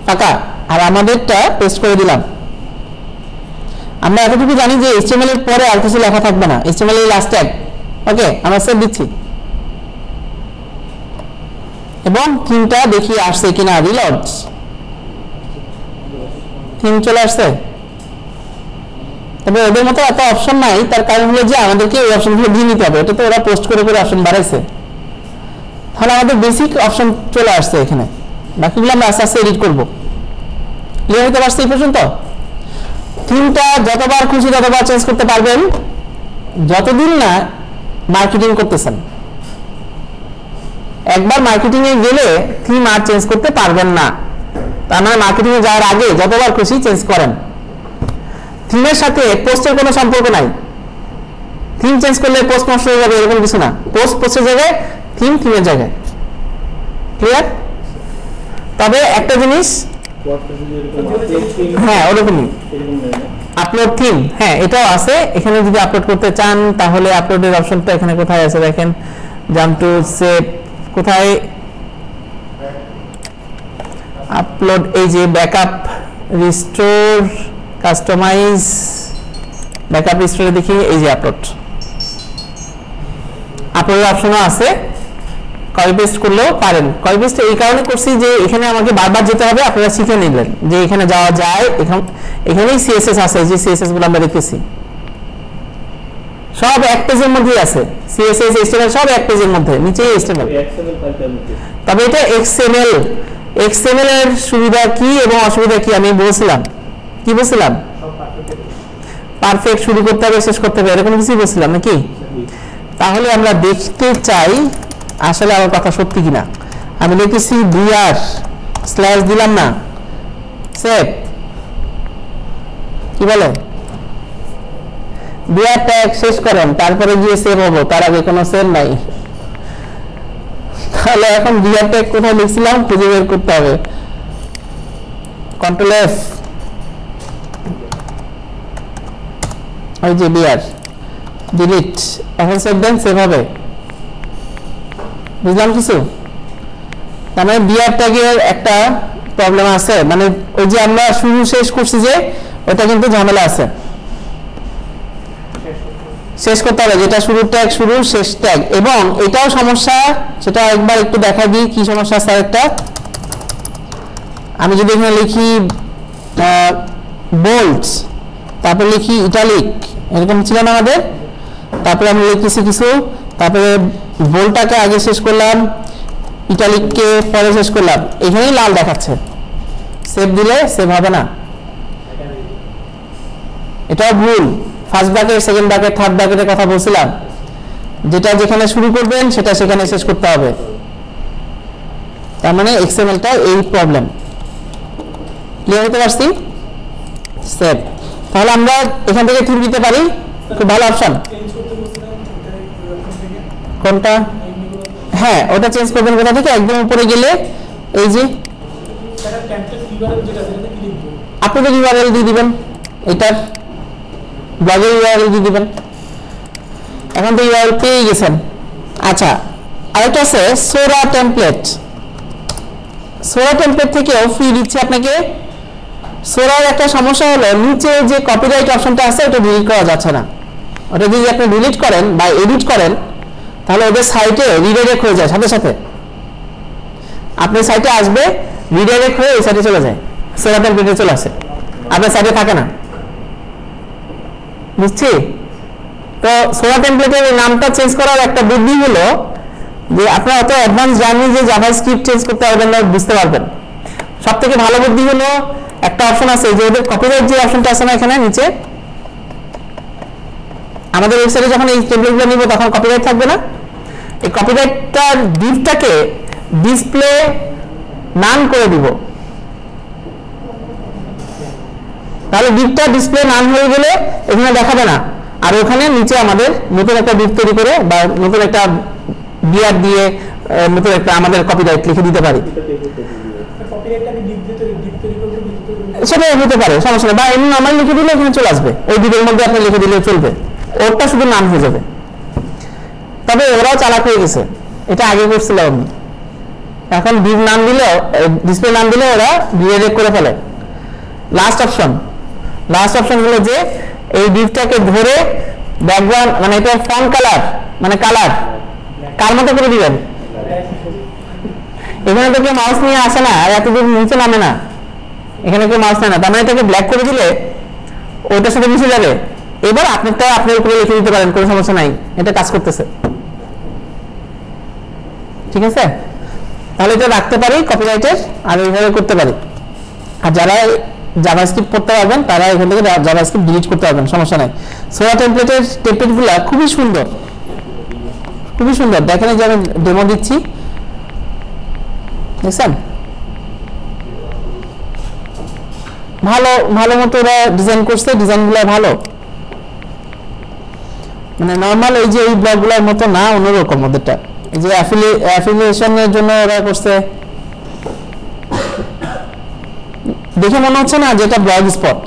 ফাঁকা, আর আমাদেরটা পেস্ট করে দিলাম। আমরা এতটুকু জানি যে HTML এর পরে আর কিছু লেখা থাকবে না, HTML এর লাস্ট ট্যাগ। ওকে, আমরা সেভ দিচ্ছি এবং থিমটা দেখি আসছে কিনা। রিলোড, থিম চলে আসছে, তবে ওদের মতো এত অপশন নাই, তার কারণ হলো যে আমাদেরকে এই অপশনগুলো দিয়ে নিতে হবে। এটা তো ওরা পোস্ট করে করে অপশন বাড়াইছে, তাহলে আমাদের বেসিক অপশন চলে আসছে এখানে, বাকিগুলো আমরা আস্তে আস্তে এডিট করবো। ক্লিয়ার হতে পারছে এই পর্যন্ত? থিমটা যতবার খুশি ততবার চেঞ্জ করতে পারবেন, যতদিন না মার্কেটিং করতেছেন। একবার মার্কেটিং এ গেলে থিম আর চেঞ্জ করতে পারবেন না। তার মানে মার্কেটিং এ যাওয়ার আগে যতবার খুশি চেঞ্জ করেন। থিমের সাথে পোস্টের কোনো সম্পর্ক নাই। থিম চেঞ্জ করলে পোস্ট নষ্ট হয়ে যাবে এরকম কিছু না। পোস্ট পোস্টের জায়গায়, থিম থিমের জায়গায়। ক্লিয়ার? তবে একটা জিনিস, হ্যাঁ ওরকমই আপলোড থিম, হ্যাঁ এটাও আছে। এখানে যদি আপলোড করতে চান তাহলে আপলোডের অপশনটা এখানে কোথায় আছে দেখেন, জাম্প টু সেভ, কোথায় আপলোড, এই যে ব্যাকআপ রিস্টোর কাস্টমাইজ, ব্যাকআপ রিস্টোরে দেখি এই যে আপলোডের অপশনও আছে। কপি পেস্ট করলেও পারেন। কপি পেস্ট এই কারণে করছি যে এখানে আমাকে বারবার যেতে হবে, আপনারা শিখে নিলেন যে এখানে যাওয়া যায়। এখানেই সিএসএস আছে, যে সিএসএস গুলো আমরা দেখতেছি সব এক পেজের মধ্যেই আছে। সিএসএস এইচটিএমএল সব এক পেজের মধ্যে, নিচেই এইচটিএমএল। তবে এটা এক্সএমএল। এক্সএমএল এর সুবিধা কি এবং অসুবিধা কি আমি বলছিলাম, কি বলছিলাম? পারফেক্ট, শুরু করতে হবে শেষ করতে হবে, এরকম কিছু বলছিলাম নাকি? তাহলে আমরা দেখতে চাই আসলে আমার কথা সত্যি কিনা। আমি লিখেছি বিআর স্ল্যাশ দিলাম না, সেভ, কি বলে বিআর ট্যাগ শেষ করেন, তারপরে গিয়ে সেভ হবো, তার আগে কোনো সেভ নাই। তাহলে এখন বিআর ট্যাগ কোথায় লিখছিলাম খুঁজে বের করতে হবে। কন্ট্রোল এফ, ওই যে বিআর, ডিলিট, এখন সেভ দেন, সেভ হবে। বুঝলাম কিছু? তার মানে বিআর ট্যাগের একটা প্রবলেম আছে, মানে ওই যে আমরা শুরু শেষ করছি যে ওটা কিন্তু ঝামেলা আছে। শেষ করতে হবে, যেটা শুরুর ট্যাগ শুরুর, শেষ ট্যাগ। এবং এটাও সমস্যা, সেটা একবার একটু দেখা দিই কি সমস্যা আছে। একটা আমি যদি এখানে লিখি বোল্ড, তারপরে লিখি ইটালিক, এরকম ছিল না আমাদের। তারপরে আমি লিখতেছি কিছু, তারপরে বোল্ডটাকে আগে শেষ করলাম, ইটালিককে পরে শেষ করলাম, এখানেই লাল দেখাচ্ছে। সেভ দিলে সেভ হবে না, এটাও ভুল। First bracket, second bracket, third ব্র্যাকেটের কথা বলছিলাম, যেটা যেখানে শুরু করবেন সেটা সেখানে শেষ করতে হবে। তার মানে এক্সএমএলটা এই প্রবলেম। ক্লিয়ার হতে পারছি? সেভ। তাহলে আমরা এখান থেকে থিম দিতে পারি, খুব ভালো অপশন। কোনটা? হ্যাঁ ওটা চেঞ্জ করবেন কোথা থেকে? একদম উপরে গেলে এই যে আপনাদের ইউআরএল দিয়ে দিবেন, এটার ব্লগের ইউআরএল দিয়ে দিবেন। এখন তো ইউআরএল পেয়ে গেছেন। আচ্ছা, আরেকটা আছে সোরা টেমপ্লেট। সোরা টেমপ্লেট থেকেও ফ্রি দিচ্ছে আপনাকে। সোরার একটা সমস্যা হলো নিচে যে কপিরাইট অপশনটা আছে ওটা ডিলিট করা যাচ্ছে না। ওটা যদি আপনি ডিলিট করেন বা এডিট করেন তাহলে ওদের সাইটে রিডাইরেক্ট হয়ে যায়, সাথে সাথে আপনার সাইটে আসবে, রিডাইরেক্ট হয়ে ওই সাইটে চলে যায়, সোরা টেমপ্লেটে চলে আসে, আপনার সাইটে থাকে না। বুঝছি? তো সোরা টেমপ্লেটের নামটা চেঞ্জ করার একটা বুদ্ধি হলো যে আপনারা অত অ্যাডভান্স জানেন যে জাভাস্ক্রিপ্ট চেঞ্জ করতে পারবেন না, বুঝতে পারবেন। সব থেকে ভালো বুদ্ধি হলো একটা অপশন আছে যে ওদের কপিরাইট যে অপশনটা আছে না এখানে নিচে, আমাদের ওয়েবসাইটে যখন এই টেমপ্লেটগুলো নিব তখন কপিরাইট থাকবে না। এই কপিরাইটটার ডিপটাকে ডিসপ্লে নান করে দিব, তাহলে ডিপটা ডিসপ্লে নান হয়ে গেলে এখানে দেখাবে না। আর ওখানে নিচে আমাদের নতুন একটা ডিপ তৈরি করে বা নতুন একটা বিআর দিয়ে নতুন একটা আমাদের কপিরাইট লিখে দিতে পারি। সেটা হতে পারে, সমস্যা নেই। বা এমনি নরমাল লিখে দিলে এখানে চলে আসবে, ওই ডিপের মধ্যে আপনি লিখে দিলে চলবে, ওরটা শুধু নাম হয়ে যাবে। তবে ওরাও চালাক হয়ে গেছে, এটা আগে করছিল আমি। এখন ডিপ নাম দিলে, ডিসপ্লে নাম দিলে ওরা রিডাইরেক্ট করে ফেলে। লাস্ট অপশন হলো যে এই ডিপটাকে ধরে ব্যাকগ্রাউন্ড, মানে এটা ফন্ট কালার, মানে কালার কার মতো করে দিবেন। এখানে তো কেউ মাউস নিয়ে আসে না, আর এতদূর নিচে নামে না, এখানে কেউ মাউস নেয় না, তার মানে এটাকে ব্ল্যাক করে দিলে ওইটার সাথে মিশে যাবে। এবার আপনারটা আপনার উপরে লিখে দিতে পারেন, কোনো সমস্যা নাই, এটা কাজ করতেছে। ঠিক আছে? তাহলে এটা রাখতে পারি কপিরাইটের, আর এইভাবে করতে পারি। আর যারা জাভাস্ক্রিপ্ট পড়তে পারবেন তারা এখান থেকে জাভাস্ক্রিপ্ট ডিলিট করতে পারবেন, সমস্যা নাই। সোয়া টেমপ্লেটের টেমপ্লেটগুলো খুবই সুন্দর, খুবই সুন্দর। দেখেন যে আমি ডেমো দিচ্ছি, দেখছেন ভালো ভালো মতো ওরা ডিজাইন করছে, ডিজাইনগুলো ভালো, মানে নর্মাল এই যে এই ব্লগগুলোর মতো না, অন্যরকম ওদেরটা। এই যে অ্যাফিলিয়েশনের জন্য ওরা করছে, দেখে মনে হচ্ছে না যেটা ব্লগ স্পট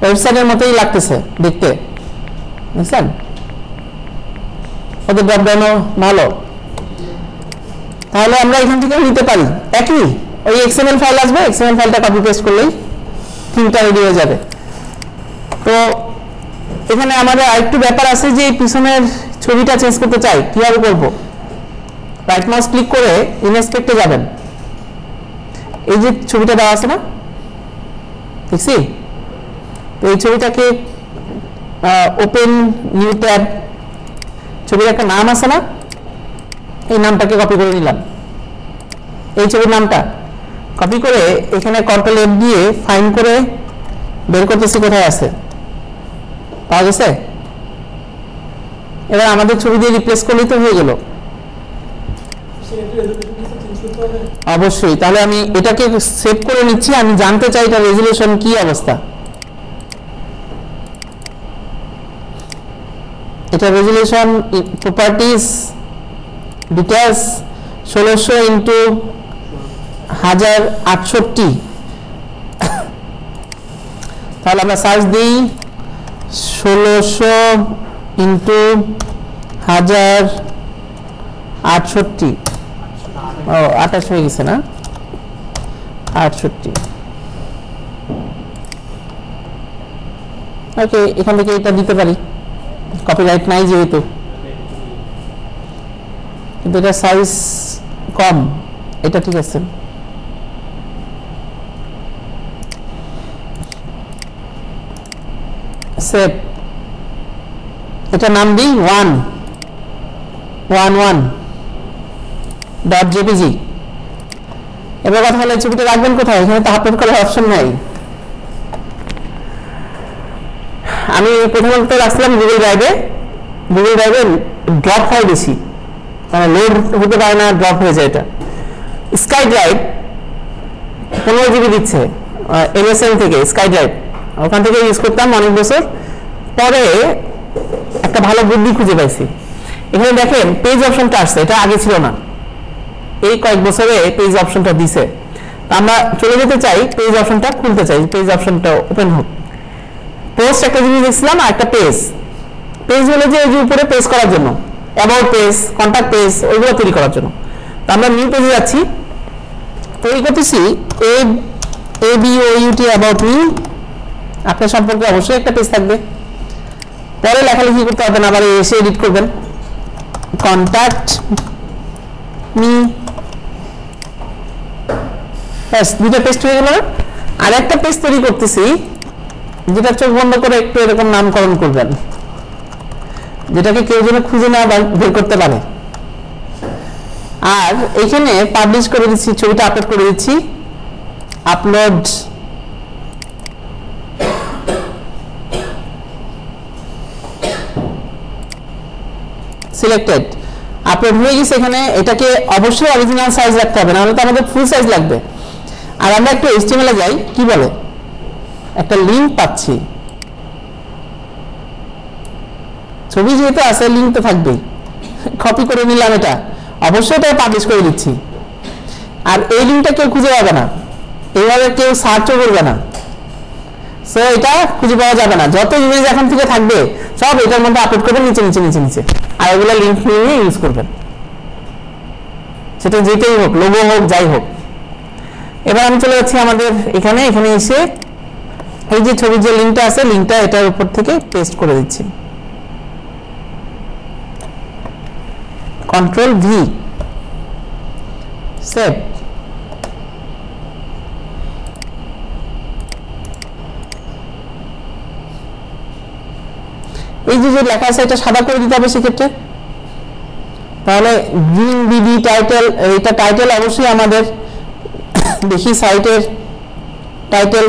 ওয়েবসাইটের মতোই লাগতেছে দেখতে, বুঝছেন? ওদের ড্রপডাউনও ভালো। তাহলে আমরা এখান থেকে নিতে পারি, একই ওই এক্সএমএল ফাইল আসবে, এক্সএমএল ফাইলটা কপি পেস্ট করলেই থিমটা রেডি হয়ে যাবে। তো এখানে আমাদের আরেকটু ব্যাপার আছে যে এই পিছনের ছবিটা চেঞ্জ করতে চাই, কিভাবে করব? রাইট মাউস ক্লিক করে ইনস্পেক্টে যাবেন, এই যে ছবিটা দেওয়া আছে না, দেখছি? তো এই ছবিটাকে ওপেন নিউ ট্যাব, ছবির একটা নাম আছে না, এই নামটাকে কপি করে নিলাম, এই ছবির নামটা কপি করে এখানে কন্ট্রোল এফ দিয়ে ফাইন্ড করে বের করতেছি কোথায় আছে, পাওয়া গেছে। এবার আমাদের ছবি দিয়ে রিপ্লেস করলেই তো হয়ে গেল। অবশ্যই, তাহলে আমি এটাকে সেভ করে নিচ্ছি, আমি জানতে চাই এটা রেজুলেশন কি অবস্থা। এটা রেজুলেশন প্রপার্টিজ ডিটেইলস 1600 ইন্টু 1068, তাহলে আমরা সার্চ দিই 1600 ইন্টু 1068, ও 28 হয়ে গেছে না, 68। ওকে, এখান থেকে এটা দিতে পারি, কপিরাইট নাই যেহেতু, কিন্তু এটা সাইজ কম, এটা ঠিক আছে। সেভ, এটা নাম দিই 111.jpg। এবার কথা হলো ছবিটা রাখবেন কোথায়, এখানে তো আপলোড করার অপশন নাই। আমি প্রথমত রাখছিলাম গুগল ড্রাইভে, গুগল ড্রাইভে ড্রপ হয় বেশি, মানে লোড হতে পারে না, ড্রপ হয়ে যায়। এটা স্কাই ড্রাইভ 15 জিবি দিচ্ছে MSN থেকে, স্কাই ড্রাইভ ওখান থেকে ইউজ করতাম অনেক বছর, পরে একটা ভালো বুদ্ধি খুঁজে পাইছি। এখানে দেখেন পেজ অপশনটা আসছে, এটা আগে ছিল না, এই কয়েক বছরে পেজ অপশনটা দিছে। আমরা চলে যেতে চাই, পেজ অপশনটা খুলতে চাই, পেজ অপশনটা ওপেন হোক। পোস্ট একটা জিনিস দেখছিলাম, আর একটা পেজ, পেজ হলো যে উপরে পেজ করার জন্য, অ্যাবাউট পেজ, কন্টাক্ট পেজ, ওইগুলো তৈরি করার জন্য। তো আমরা নিউ পেজে যাচ্ছি, তৈরি করতেছি ABOUT অ্যাবাউট মি, আপনার সম্পর্কে অবশ্যই একটা পেজ থাকবে। পরে লেখালেখি করতে হবে না, আবার এসে এডিট করবেন, কন্টাক্ট মি, ব্যাস দুটো পেজ হয়ে গেল। আর একটা পেজ তৈরি করতেছি, যেটা চোখ বন্ধ করে একটু এরকম নামকরণ করবেন, যেটাকে কেউ যেন খুঁজে না বের করতে পারে। আর এখানে পাবলিশ করে দিচ্ছি, ছবিটা আপলোড করে দিচ্ছি, আপলোড সিলেক্টেড, আপলোড হয়ে গেছে। এখানে এটাকে অবশ্যই অরিজিনাল সাইজ রাখতে হবে, নাহলে তো আমাদের ফুল সাইজ লাগবে। আর আমরা একটু HTML এ যাই, কি বলে, একটা লিঙ্ক পাচ্ছি, ছবি যেহেতু আছে লিঙ্ক তো থাকবেই, কপি করে নিলাম, এটা অবশ্যই এটা পাবলিশ করে দিচ্ছি। আর এই লিঙ্কটা কেউ খুঁজে পাবে না, এইভাবে কেউ সার্চও করবে না, সো এটা খুঁজে পাওয়া যাবে না। যত ইমেজ এখন থেকে থাকবে সব এটার মধ্যে আপলোড করবেন, নিচে নিচে নিচে নিচে, আর এগুলো লিঙ্ক নিয়ে ইউজ করবেন, সেটা যেটাই হোক, লোগো হোক, যাই হোক। এবার আমি চলে যাচ্ছি আমাদের এখানে, এখানে এসে এই যে ছবির যে লিঙ্কটা আছে, লিঙ্কটা এটার উপর থেকে পেস্ট করে দিচ্ছি, Ctrl+V, সেভ। এই যে লেখা আছে এটা সাদা করে দিতে হবে সেক্ষেত্রে, তাহলে গ্রিন BD টাইটেল, এটা টাইটেল অবশ্যই আমাদের দেখি সাইটের টাইটেল,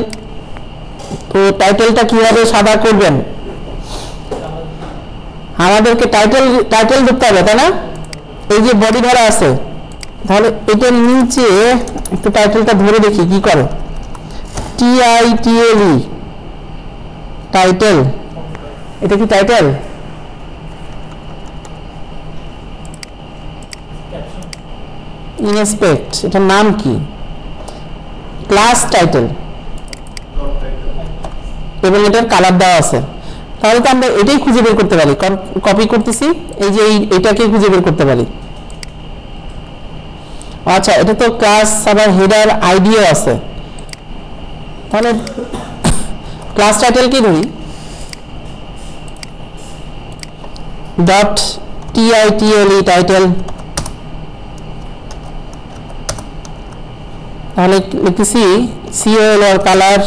তো টাইটেলটা কিভাবে সাদা করবেন? আমাদেরকে টাইটেল লিখতে হবে, তাই না? এই যে বডি ধরা আছে, তাহলে এটার নিচে একটু টাইটেলটা ধরে দেখি কি করে। TITLE, title. এটা কি টাইটেল? ইনস্পেক্ট, এটার নাম কি? ক্লাস টাইটেল, এবং এটার কালার দেওয়া আছে। তাহলে তো আমরা এটাই খুঁজে বের করতে পারি, কপি করতেছি, এই যে এটাকে খুঁজে বের করতে পারি। আচ্ছা, এটা তো ক্লাস আবার হেডার আইডিও আছে, তাহলে ক্লাস টাইটেল কি ধরি? Dot TITLE, title. তাহলে লিখতেছি COLR, কালার,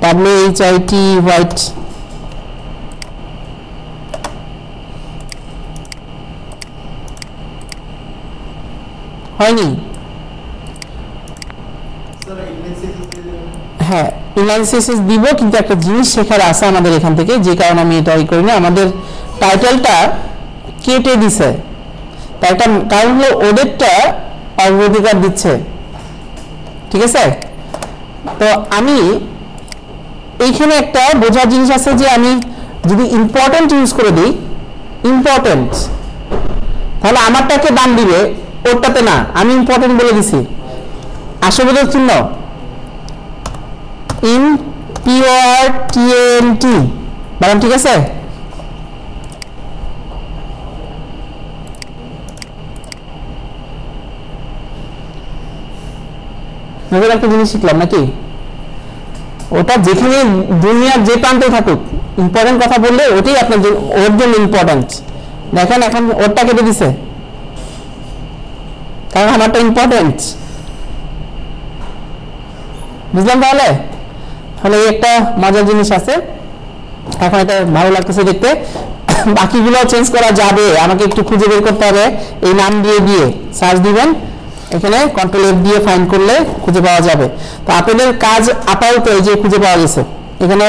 WHIT, হোয়াইট। হয়নি? হ্যাঁ, ইনলাইন সিএসএস দিব, কিন্তু একটা জিনিস শেখার আছে আমাদের এখান থেকে, যে কারণে আমি এটা করি না। আমাদের টাইটেলটা কেটে দিছে, তাই একটা কারণ হলো ওদেরটা অগ্রাধিকার দিচ্ছে, ঠিক আছে? তো আমি এইখানে একটা বোঝার জিনিস আছে যে আমি যদি ইম্পর্টেন্ট ইউজ করে দিই, ইম্পর্টেন্ট, তাহলে আমারটাকে দান দিবে, ওরটাতে না। আমি ইম্পর্টেন্ট বলে দিছি, আশাবোধক চিহ্ন IMPORTANT বলেন, ঠিক আছে? নতুন একটা জিনিস শিখলাম নাকি? ওটা যেখানে দুনিয়ার যে প্রান্তে থাকুক, ইম্পর্টেন্ট কথা বললে ওটাই আপনার ওর জন্য ইম্পর্টেন্ট। দেখেন এখন ওরটা কেটে দিছে, কারণ আমারটা ইম্পর্টেন্ট। বুঝলাম? তাহলে তাহলে এই একটা মজার জিনিস আছে। এখন এটা ভালো লাগতেছে দেখতে। বাকিগুলো চেঞ্জ করা যাবে, আমাকে একটু খুঁজে বের করতে হবে। এই নাম দিয়ে সার্চ দিবেন, এখানে কন্ট্রোল F দিয়ে ফাইন্ড করলে খুঁজে পাওয়া যাবে। তো আপনাদের কাজ আপাতত এই যে খুঁজে পাওয়া গেছে, এখানে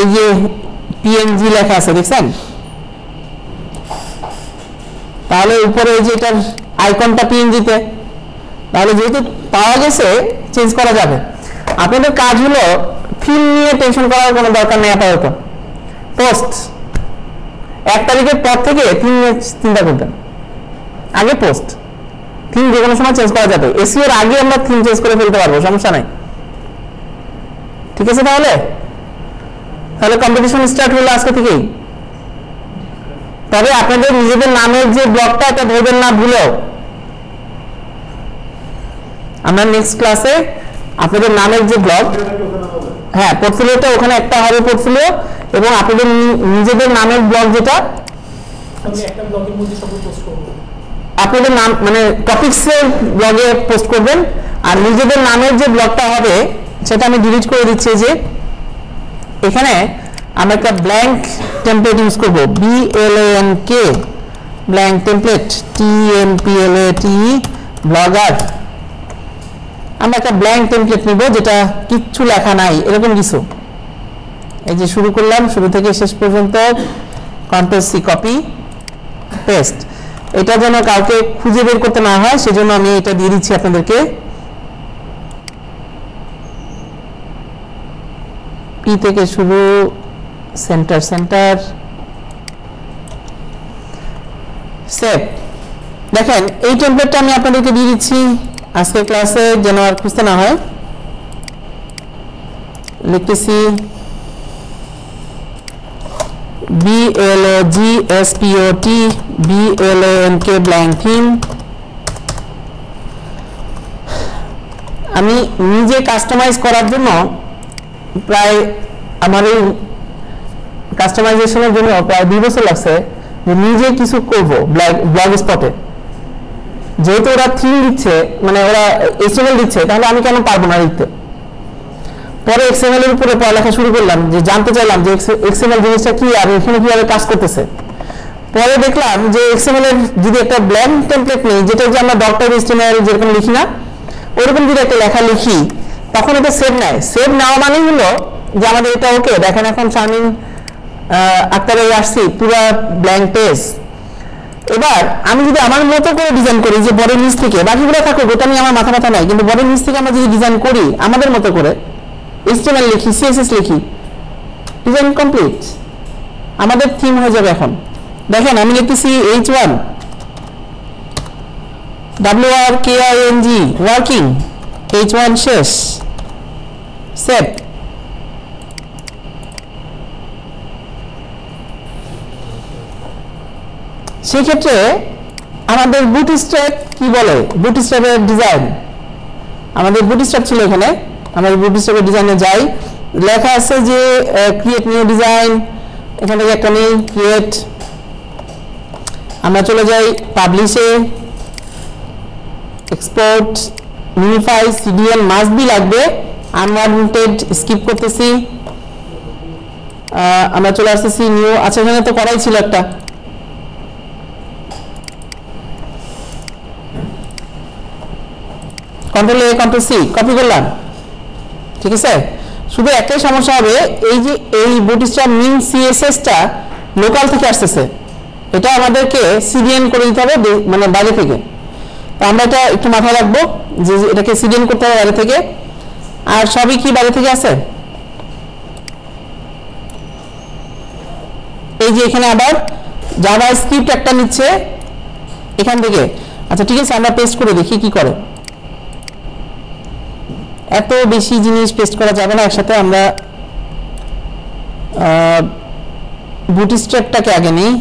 এই যে PNG লেখা আছে, দেখছেন? তাহলে উপরে এই যে এটার আইকনটা PNG-তে, তাহলে যেহেতু পাওয়া গেছে চেঞ্জ করা যাবে। আপনাদের কাজ হলো থিম নিয়ে টেনশন করার কোনো দরকার নেই আপাতত। পোস্ট 1 তারিখের পর থেকে থিম নিয়ে চিন্তা করবেন, আগে পোস্ট। থিম যে কোনো সময় চেঞ্জ করা যাবে, SEO এর আগে আমরা থিম চেঞ্জ করে ফেলতে পারবো, সমস্যা নাই, ঠিক আছে? তাহলে কম্পিটিশন স্টার্ট হলো আজকে থেকেই। তবে আপনাদের নিজেদের নামের যে ব্লগটা, এটা ধরবেন না ভুলেও। আমরা নেক্সট ক্লাসে আপনাদের নামের যে ব্লগ, হ্যাঁ, পোর্টফোলিওটা ওখানে একটা হবে পোর্টফোলিও, এবং আপনাদের নিজেদের নামের ব্লগ, যেটা আমি একটা ব্লগের মধ্যে সব পোস্ট করব, আপনাদের নাম মানে টপিকসের ব্লগে পোস্ট করবেন। আর নিজেদের নামের যে ব্লগটা হবে সেটা আমি ডিলিট করে দিচ্ছি। যে এখানে আমি একটা ব্ল্যাঙ্ক টেমপ্লেট ইউজ করব, BLANK, blank template, TMPLAT, blogger. আমরা একটা ব্ল্যাঙ্ক টেমপ্লেট নিব, যেটা কিচ্ছু লেখা নাই, এরকম কিছু। এই যে শুরু করলাম, শুরু থেকে শেষ পর্যন্ত, কন্ট্রোল C, কপি পেস্ট। এটা যেন কাউকে খুঁজে বের করতে না হয়, সেজন্য আমি এটা দিয়ে দিচ্ছি আপনাদেরকে। P থেকে শুরু, সেন্টার, সেভ। দেখেন এই টেমপ্লেটটা আমি আপনাদেরকে দিয়ে দিচ্ছি আজকের ক্লাসে, যেন আর খুঁজতে না হয়। লিখতেছি BLOGSPOT, BLANK, ব্ল্যাঙ্ক থিম। আমি নিজে কাস্টমাইজ করার জন্য প্রায়, আমার এই কাস্টমাইজেশনের জন্য প্রায় 2 বছর লাগছে, যে নিজে কিছু করব ব্লগ স্পটে। যেহেতু ওরা থিম দিচ্ছে, মানে ওরা HTML দিচ্ছে, তাহলে আমি কেন পারবো না লিখতে? পরে XML এর উপরে পড়ালেখা শুরু করলাম, যে জানতে চাইলাম যে XML জিনিসটা কি আর এখানে কিভাবে কাজ করতেছে। পরে দেখলাম যে XML এর যদি একটা ব্ল্যাঙ্ক টেমপ্লেট নেই, যেটা যে আমরা ডক্টর HTML যেরকম লিখি না, ওরকম যদি একটা লেখা লিখি, তখন এটা সেভ নেয়। সেভ নেওয়া মানে হলো যে আমাদের এটা ওকে, দেখেন এখন শারমিন আক্তারে আসছি পুরো ব্ল্যাঙ্ক পেজ। এবার আমি যদি আমার মতো করে ডিজাইন করি যে বডির নিচ থেকে, বাকিগুলো থাকুক ওটা নিয়ে আমার মাথা ব্যথা নাই, কিন্তু বডির নিচ থেকে আমরা যদি ডিজাইন করি আমাদের মতো করে, HTML লিখি, CSS লিখি, ডিজাইন কমপ্লিট, আমাদের থিম হয়ে যাবে। এখন দেখেন আমি লিখতেছি H1 WORKING ওয়ার্কিং, H1 শেষ, সেভ। সেক্ষেত্রে আমাদের বুটস্ট্র্যাপ কি বলে, বুটস্ট্র্যাপের ডিজাইন, আমাদের বুটস্ট্র্যাপ ছিল এখানে, আমরা বুটস্ট্র্যাপের ডিজাইনে যাই, লেখা আছে যে ক্রিয়েট নিউ ডিজাইন, এখান থেকে একটা নেই ক্রিয়েট, আমরা চলে যাই পাবলিশে, export, minify, CDN must be লাগবে, আনওয়ান্টেড স্কিপ করতেছি, আমরা চলে আসতেছি নিউ, আচ্ছা এখানে তো করাই ছিল একটা, control A control C copy করলাম, ঠিক আছে। শুধু একটাই সমস্যা হবে, এই যে এই বুটস্ট্র্যাপ মিন CSS টা লোকাল থেকে আসতেছে, এটা আমাদেরকে CDN করে দিতে হবে মানে বাইরে থেকে। তো আমরা এটা একটু মাথায় রাখবো যে এটাকে CDN করতে হবে বাইরে থেকে। আর সবই কি বাইরে থেকে আছে, এই যে এখানে আবার জাভাস্ক্রিপ্ট একটা নিচ্ছে এখান থেকে। আচ্ছা ঠিক আছে, আমরা পেস্ট করে দেখি কি করে। এত বেশি জিনিস পেস্ট করা যাবে না একসাথে, আমরা বুটস্ট্র্যাপটাকে আগে নেই,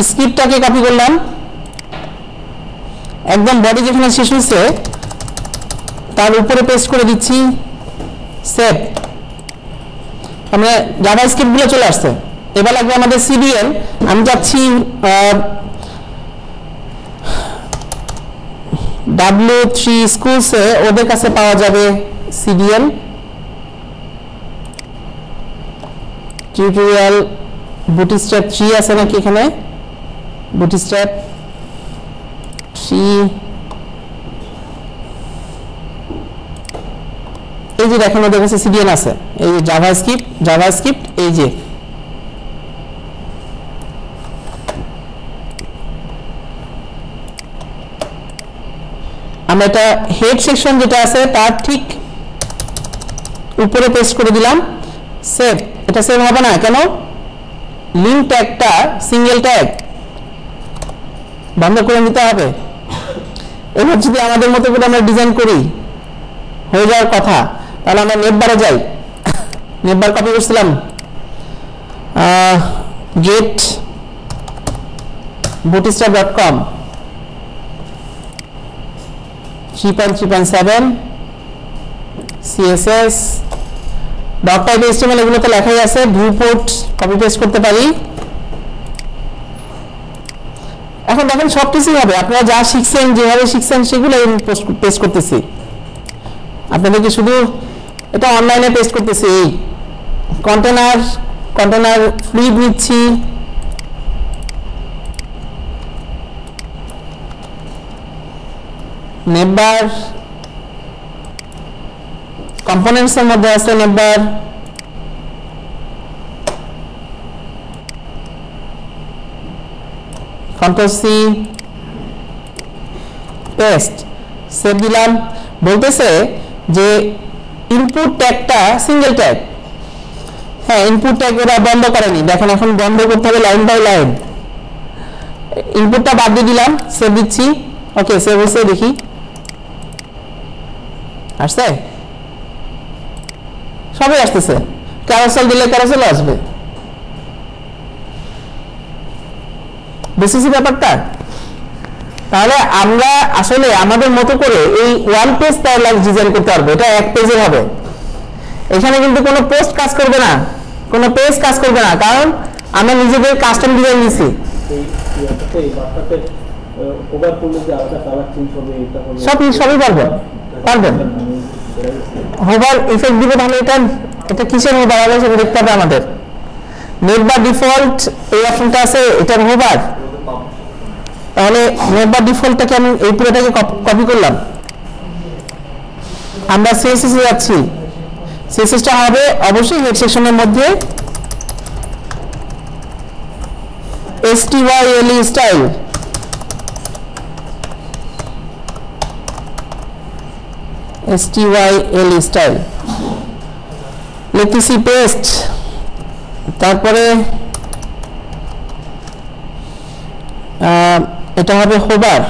স্ক্রিপ্টটাকে কপি করলাম, একদম বডি যেখানে শেষ হয়েছে তার উপরে পেস্ট করে দিচ্ছি, সেভ। আমরা জাভাস্ক্রিপ্ট গুলো চলে আসছে। এবার লাগবে আমাদের CDN, আমি যাচ্ছি W3 স্কুলসে, ওদের কাছে পাওয়া যাবে CDN টিউটোরিয়াল, বুটস্ট্র্যাপ 3 আছে নাকি এখানে, বুটস্ট্র্যাপ 3, এই যে দেখেন ওদের কাছে CDN আছে, এই যে জাভাস্ক্রিপ্ট এই যে, আমরা এটা হেড সেকশন যেটা আছে তার ঠিক উপরে পেস্ট করে দিলাম, সেভ। এটা সেভ হবে না কেন, লিঙ্ক ট্যাগটা সিঙ্গেল ট্যাগ বন্ধ করে নিতে হবে। এবার যদি আমাদের মতো করে আমরা ডিজাইন করি হয়ে যাওয়ার কথা, তাহলে আমরা নেটবারে যাই, নেটবার কপি করছিলাম, get bootstrap.com 3.3.7 CSS dot type HTML এগুলো তো লেখাই আছে, ভিউপোর্ট কপি পেস্ট করতে পারি। এখন দেখেন সবকিছুই হবে, আপনারা যা শিখছেন যেভাবে শিখছেন সেগুলো পেস্ট করতেছি, আপনাদেরকে শুধু এটা অনলাইনে পেস্ট করতেছি। এই কন্টেনার ফ্লুইড নিচ্ছি, নেটবার কম্পোনেন্টস এর মধ্যে আছে, নেটবার কন্ট্রোল C পেস্ট, সেভ দিলাম। বলতেছে যে ইনপুট ট্যাগটা সিঙ্গেল ট্যাগ, হ্যাঁ ইনপুট ট্যাগ ওরা বন্ধ করেনি, দেখেন এখন বন্ধ করতে হবে লাইন বাই লাইন, ইনপুটটা বাদ দিয়ে দিলাম, সেভ দিচ্ছি, ওকে সেভ হয়েছে, দেখি আসছে, সবই আসতেছে, ক্যারোসেল দিলে ক্যারোসেল আসবে, বুঝতেছি ব্যাপারটা। তাহলে আমরা আসলে আমাদের মতো করে এই ওয়ান পেজ প্যারালাল ডিজাইন করতে পারবো, এটা এক পেজে হবে, এখানে কিন্তু কোনো পোস্ট কাজ করবে না, কোনো পেজ কাজ করবে না, কারণ আমরা নিজেদের কাস্টম ডিজাইন দিছি। সবই পারবেন, হোভার ইফেক্ট দিবে, তাহলে এটা কিসের হোভার হবে সেটা দেখতে হবে আমাদের। নেটবার ডিফল্ট এই অপশনটা আছে, এটার হোভার তাহলে নেটবার ডিফল্টটাকে আমি এই পুরোটাকে কপি করলাম, আমরা সিএসএস এ যাচ্ছি। সিএসএসটা হবে অবশ্যই হেড সেকশনের মধ্যে STYLE স্টাইল, STYLE স্টাইল লিখতেছি, পেস্ট, তারপরে এটা হবে হোভার,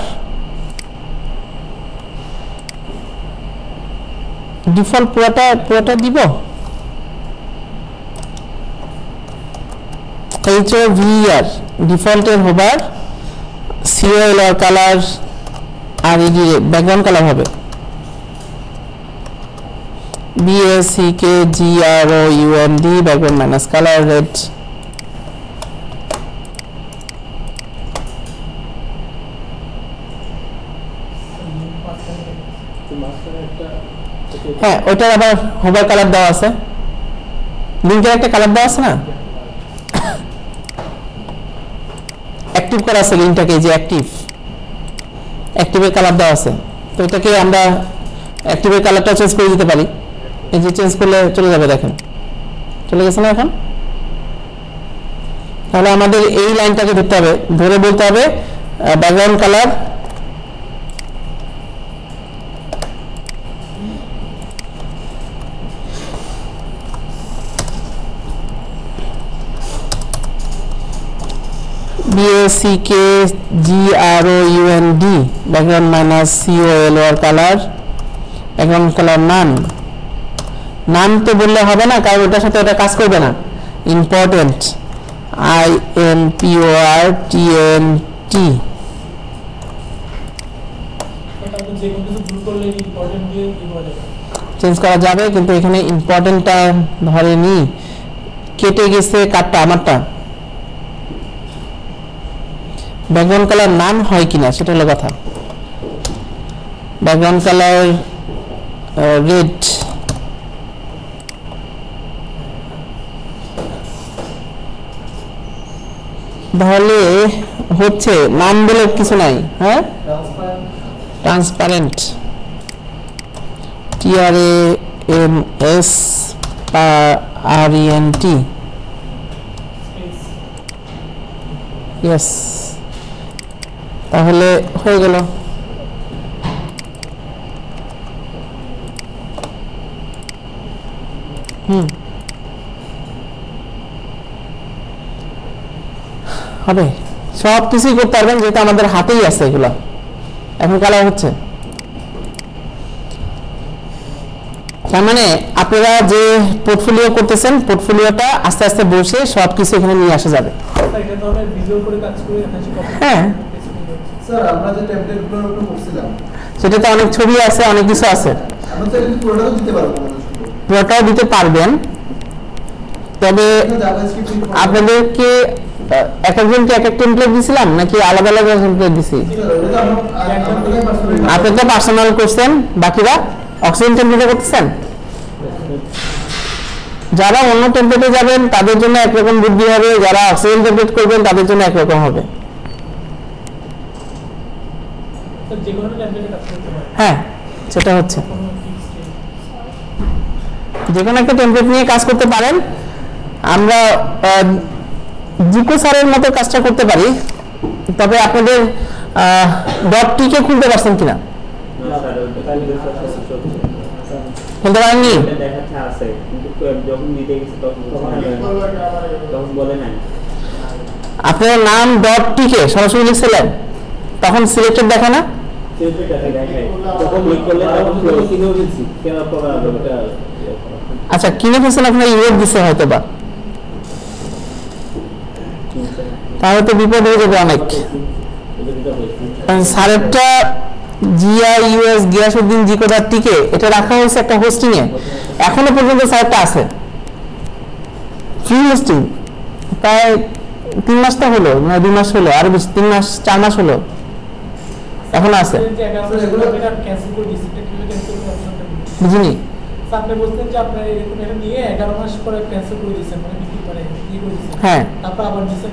ডিফল্ট পুরোটা দিব, HOVER ডিফল্টের হোভার, COLR কালার আর এডি ব্যাকগ্রাউন্ড কালার হবে BACKGROUND background minus colour red. হ্যাঁ, ওইটার আবার হোভার কালার দেওয়া আছে, লিঙ্কের একটা কালার দেওয়া আছে না, অ্যাক্টিভ করা আছে লিঙ্কটাকে, যে অ্যাক্টিভের কালার দেওয়া আছে। তো এটাকে আমরা অ্যাক্টিভের কালারটা চেঞ্জ করে দিতে পারি, এই যে চেঞ্জ করলে চলে যাবে, দেখেন চলে গেছে না এখন। তাহলে আমাদের এই লাইনটাকে ধরতে হবে, ধরে বলতে হবে background colour BACKGROUND background minus COLR colour, background colour নাম তো বললে হবে না, কারণ ওটার সাথে ওটা কাজ করবে না। ইম্পর্টেন্ট IMPORTANT চেঞ্জ করা যাবে, কিন্তু এখানে ইম্পর্টেন্টটা ধরেনি, কেটে গেছে কাটটা আমারটা। ব্যাকগ্রাউন্ড কালার নাম হয় কিনা সেটা হলো কথা। ব্যাকগ্রাউন্ড কালার রেড, তাহলে হচ্ছে নাম বলে কিছু নাই। হ্যাঁ, ট্রান্সপারেন্ট TRANSPARENT ইয়েস, তাহলে হয়ে গেল। হবে, সব কিছুই করতে পারবেন, যেহেতু আমাদের হাতেই আছে এগুলা। এখন কালার হচ্ছে, তার মানে আপনারা যে পোর্টফোলিও করতেছেন, পোর্টফোলিওটা আস্তে আস্তে বসে সবকিছু এখানে নিয়ে আসা যাবে। হ্যাঁ, সেটাতে অনেক ছবি আছে, অনেক কিছু আছে, পুরোটাও দিতে পারবেন। তবে আপনাদেরকে এক একজনকে এক এক টেমপ্লেট দিছিলাম নাকি আলাদা আলাদা টেমপ্লেট দিছি? আপনি তো পার্সোনাল করছেন, বাকিরা অক্সিজেন টেমপ্লেটে করতেছেন। যারা অন্য টেমপ্লেটে যাবেন তাদের জন্য একরকম বুদ্ধি হবে, যারা অক্সিজেন টেমপ্লেট করবেন তাদের জন্য একরকম হবে। হ্যাঁ, সেটা হচ্ছে যে কোনো একটা টেমপ্লেট নিয়ে কাজ করতে পারেন। আমরা জিকো স্যারের মতো কাজটা করতে পারি, তবে আপনাদের .টিকে খুলতে পারছেন কিনা? খুলতে পারেননি? আপনার নাম .টিকে সরাসরি লিখছিলেন, তখন সিলেক্টেড দেখে না? আচ্ছা, কিনে ফেলছেন, আপনার ইউরোপ দিচ্ছে হয়তো বা, তাহলে তো বিপদ হয়ে যাবে অনেক। সারেরটা GIUS গিয়াসউদ্দিন জিকো.টিকে এটা রাখা হয়েছে একটা হোস্টিং এ, এখনো পর্যন্ত সারেরটা আছে ফ্রি হোস্টিং, প্রায় 3 মাস তো হলো, 2 মাস হলো, আর বেশি 3 মাস 4 মাস হলো, এখন আছে। বুঝিনি আপনি বলতেন যে আপনি এটা নিয়ে 11 মাস পরে ক্যান্সেল করে দিয়েছেন, মানে বিক্রি করে দিয়ে করে দিয়েছেন। হ্যাঁ, তারপর আবার দিয়েছেন।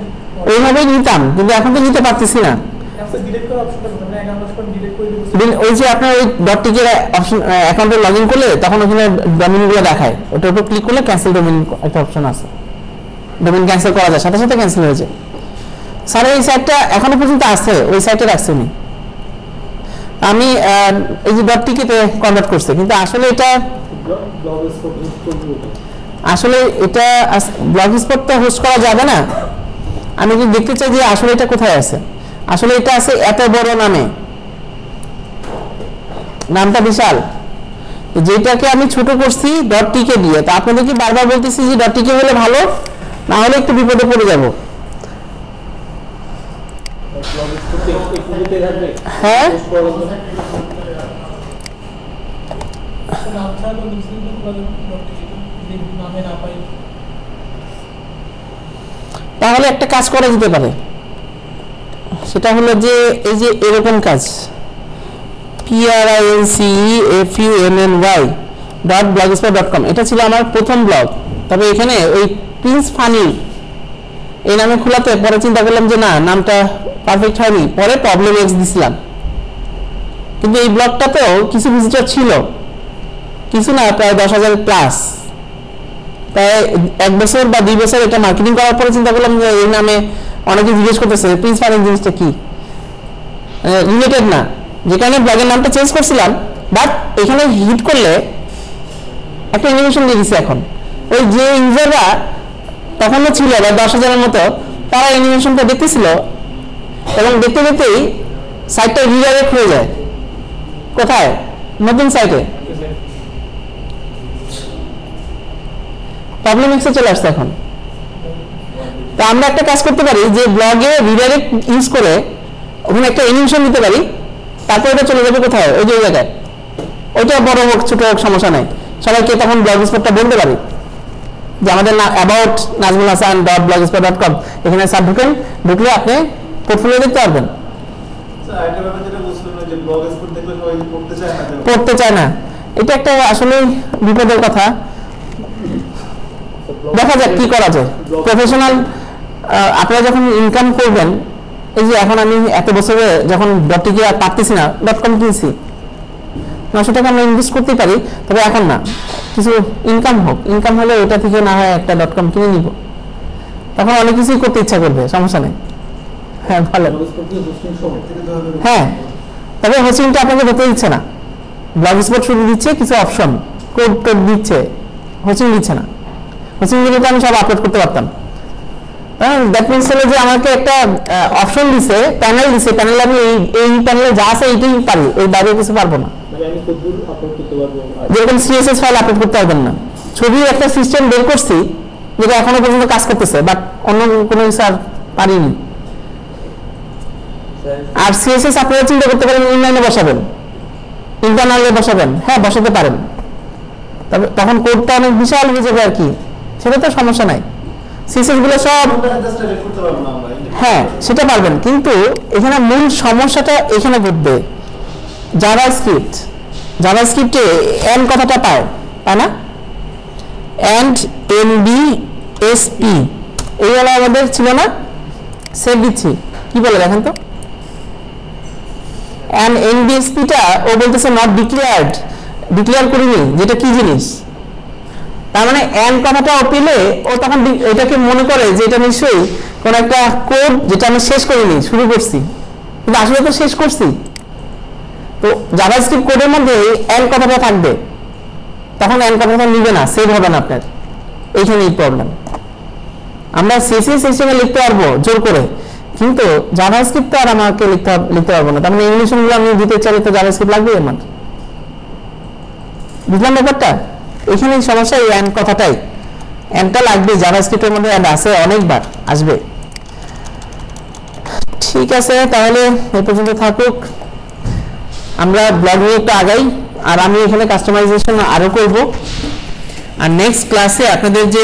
ওইভাবেই নিতাম, কিন্তু এখন তো নিতে পারতেছি না। ক্যান্সেল ডিলিট করার অপশনটা কোথায়? মানে 11 মাস পর ডিলিট করে দিব। ওই যে আপনার ওই ডট টিকের অপশন অ্যাকাউন্টে লগ ইন করলে তখন ওখানে ডোমেইনগুলো দেখায়, ওটার উপর ক্লিক করলে ক্যান্সেল ডোমেইন একটা অপশন আছে, ডোমেইন ক্যান্সেল করা যায়, সাথে সাথে ক্যান্সেল হয়ে যায়। স্যার এই সাইটটা এখনো পর্যন্ত আছে, ওই সাইটে রাখছি উনি, আমি এই যে ডট টিকেতে কনভার্ট করছে, কিন্তু আসলে এটা ব্লগ স্পটটা হোস্ট করা যাবে না। আমি যদি দেখতে চাই যে আসলে এটা কোথায় আছে, আসলে এটা আছে এত বড় নামে, নামটা বিশাল, যেটাকে আমি ছোট করছি ডট টিকে দিয়ে। তা আপনাদেরকে বারবার বলতেছি যে ডট টিকে হলে ভালো, না হলে একটু বিপদে পড়ে যাব। হ্যাঁ তাহলে একটা কাজ করা যেতে পারে, সেটা হলো যে এই যে এরকম কাজ PRINCEFUNNY.blogspot.com, এটা ছিল আমার প্রথম ব্লগ। তবে এখানে ওই প্রিন্স ফানি এই নামে খোলাতে পরে চিন্তা করলাম যে না, নামটা পারফেক্ট হয়নি, পরে প্রবলেম এক্স দিছিলাম। কিন্তু এই ব্লগটাতেও কিছু ভিজিটর ছিল, কিছু না প্রায় 10,000 প্লাস, প্রায় 1 বছর বা 2 বছর এটা মার্কেটিং করার পরে চিন্তা করলাম যে এই নামে অনেকে জিজ্ঞেস করতেছে প্রিন্স ফানি জিনিসটা কি, রিলেটেড না, যেখানে ব্লগের নামটা চেঞ্জ করছিলাম। বাট এখানে হিট করলে একটা অ্যানিমেশন দিয়ে দিচ্ছে এখন, ওই যে ইউজাররা তখনও ছিল বা 10,000-এর মতো, তারা অ্যানিমেশনটা দেখতেছিল এবং দেখতে দেখতেই সাইটটা রিডাইরেক্ট হয়ে যায় কোথায়, নতুন সাইটে, প্রবলেম এক্সে চলে আসছে এখন। তো আমরা একটা কাজ করতে পারি যে ব্লগে রিডাইরেক্ট ইউজ করে ওখানে একটা অ্যানিমেশন দিতে পারি, তারপর এটা চলে যাবে কোথায়, ওই যে জায়গায়, ওইটা বড় হোক ছোট হোক সমস্যা নাই, সবাইকে তখন ব্লগ স্পটটা বলতে পারি যে আমাদের অ্যাবাউট নাজমুল হাসান .blogspot.com, এখানে সাব ঢুকলে আপনি পোর্টফোলিও দেখতে পারবেন। পড়তে চায় না, এটা একটা আসলে বিপদের কথা। দেখা যাক কি করা যায়। প্রফেশনাল আপনারা যখন ইনকাম করবেন, এই যে এখন আমি এত বছরে যখন ডটটিকে আর পারতেছি না, .com কিনছি, 900 টাকা আমরা ইনভেস্ট করতে পারি, তবে এখন না, কিছু ইনকাম হোক, ইনকাম হলে ওটা থেকে না হয় একটা .com কিনে নিব, তখন অনেক কিছুই করতে ইচ্ছা করবে, সমস্যা নেই। হ্যাঁ ভালো, হ্যাঁ, তবে হোস্টিংটা আপনাকে ধরতে দিচ্ছে না, ব্লগ স্পট শুধু দিচ্ছে কিছু অপশন, কোড টোড দিচ্ছে, হোস্টিং দিচ্ছে না। হোস্টিং দিলে তো আমি সব আপলোড করতে পারতাম। দ্যাট মিনস হলো যে আমাকে একটা অপশন দিছে, প্যানেল দিছে, প্যানেল আমি এই প্যানেলে যা আছে এইটাই পারি, এই বাইরে কিছু পারবো না। যেরকম CSS ফাইল আপলোড করতে পারবেন না, ছবির একটা সিস্টেম বের করছি যেটা এখনো পর্যন্ত কাজ করতেছে, বাট অন্য কোনো কিছু আর পারিনি। আর CSS আপনারা চিন্তা করতে পারেন ইনলাইনে বসাবেন, ইন্টারনালে বসাবেন, হ্যাঁ বসাতে পারেন, তবে তখন কোডটা অনেক বিশাল হয়ে যাবে আর কি, সেটা তো সমস্যা নাই। CSS গুলো সব হ্যাঁ সেটা পারবেন, কিন্তু এখানে মূল সমস্যাটা এখানে ঘটবে, জাভাস্ক্রিপ্টে এন কথাটা পায়, তাই না, এন্ড NBSP এই হলো আমাদের ছিল না, সেভ দিচ্ছি, কি বলে দেখেন তো, এন্ড NBSP টা ও বলতেছে নট ডিক্লেয়ার করিনি, যেটা কি জিনিস, তার মানে এন কথাটা ও পেলে ও তখন এটাকে মনে করে যে এটা নিশ্চয়ই কোন একটা কোড যেটা আমি শেষ করিনি, শুরু করছি, কিন্তু আসলে তো শেষ করছি। তো জাভাস্ক্রিপ্ট কোডের মধ্যে এন কথাটা থাকবে, তখন এন কথাটা নিবে না, সেভ হবে না আপনার, এইখানেই প্রবলেম। আমরা CSS সিস্টেমে লিখতে পারবো জোর করে, কিন্তু জাভাস্ক্রিপ্ট তো আর আমাকে লিখতে পারবো না, তার মানে অ্যানিমেশনগুলো আমি দিতে চাইলে তো জাভাস্ক্রিপ্ট লাগবে আমার, বুঝলাম ব্যাপারটা। এখানেই সমস্যা, এই এন্ড কথাটাই, এন্ডটা লাগবে, জাভাস্ক্রিপ্টের মধ্যে এন্ড আছে, অনেকবার আসবে। ঠিক আছে, তাহলে এই পর্যন্ত থাকুক, আমরা ব্লগ নিয়ে একটু আগাই, আর আমি এখানে কাস্টমাইজেশন আরো করব, আর নেক্সট ক্লাসে আপনাদের যে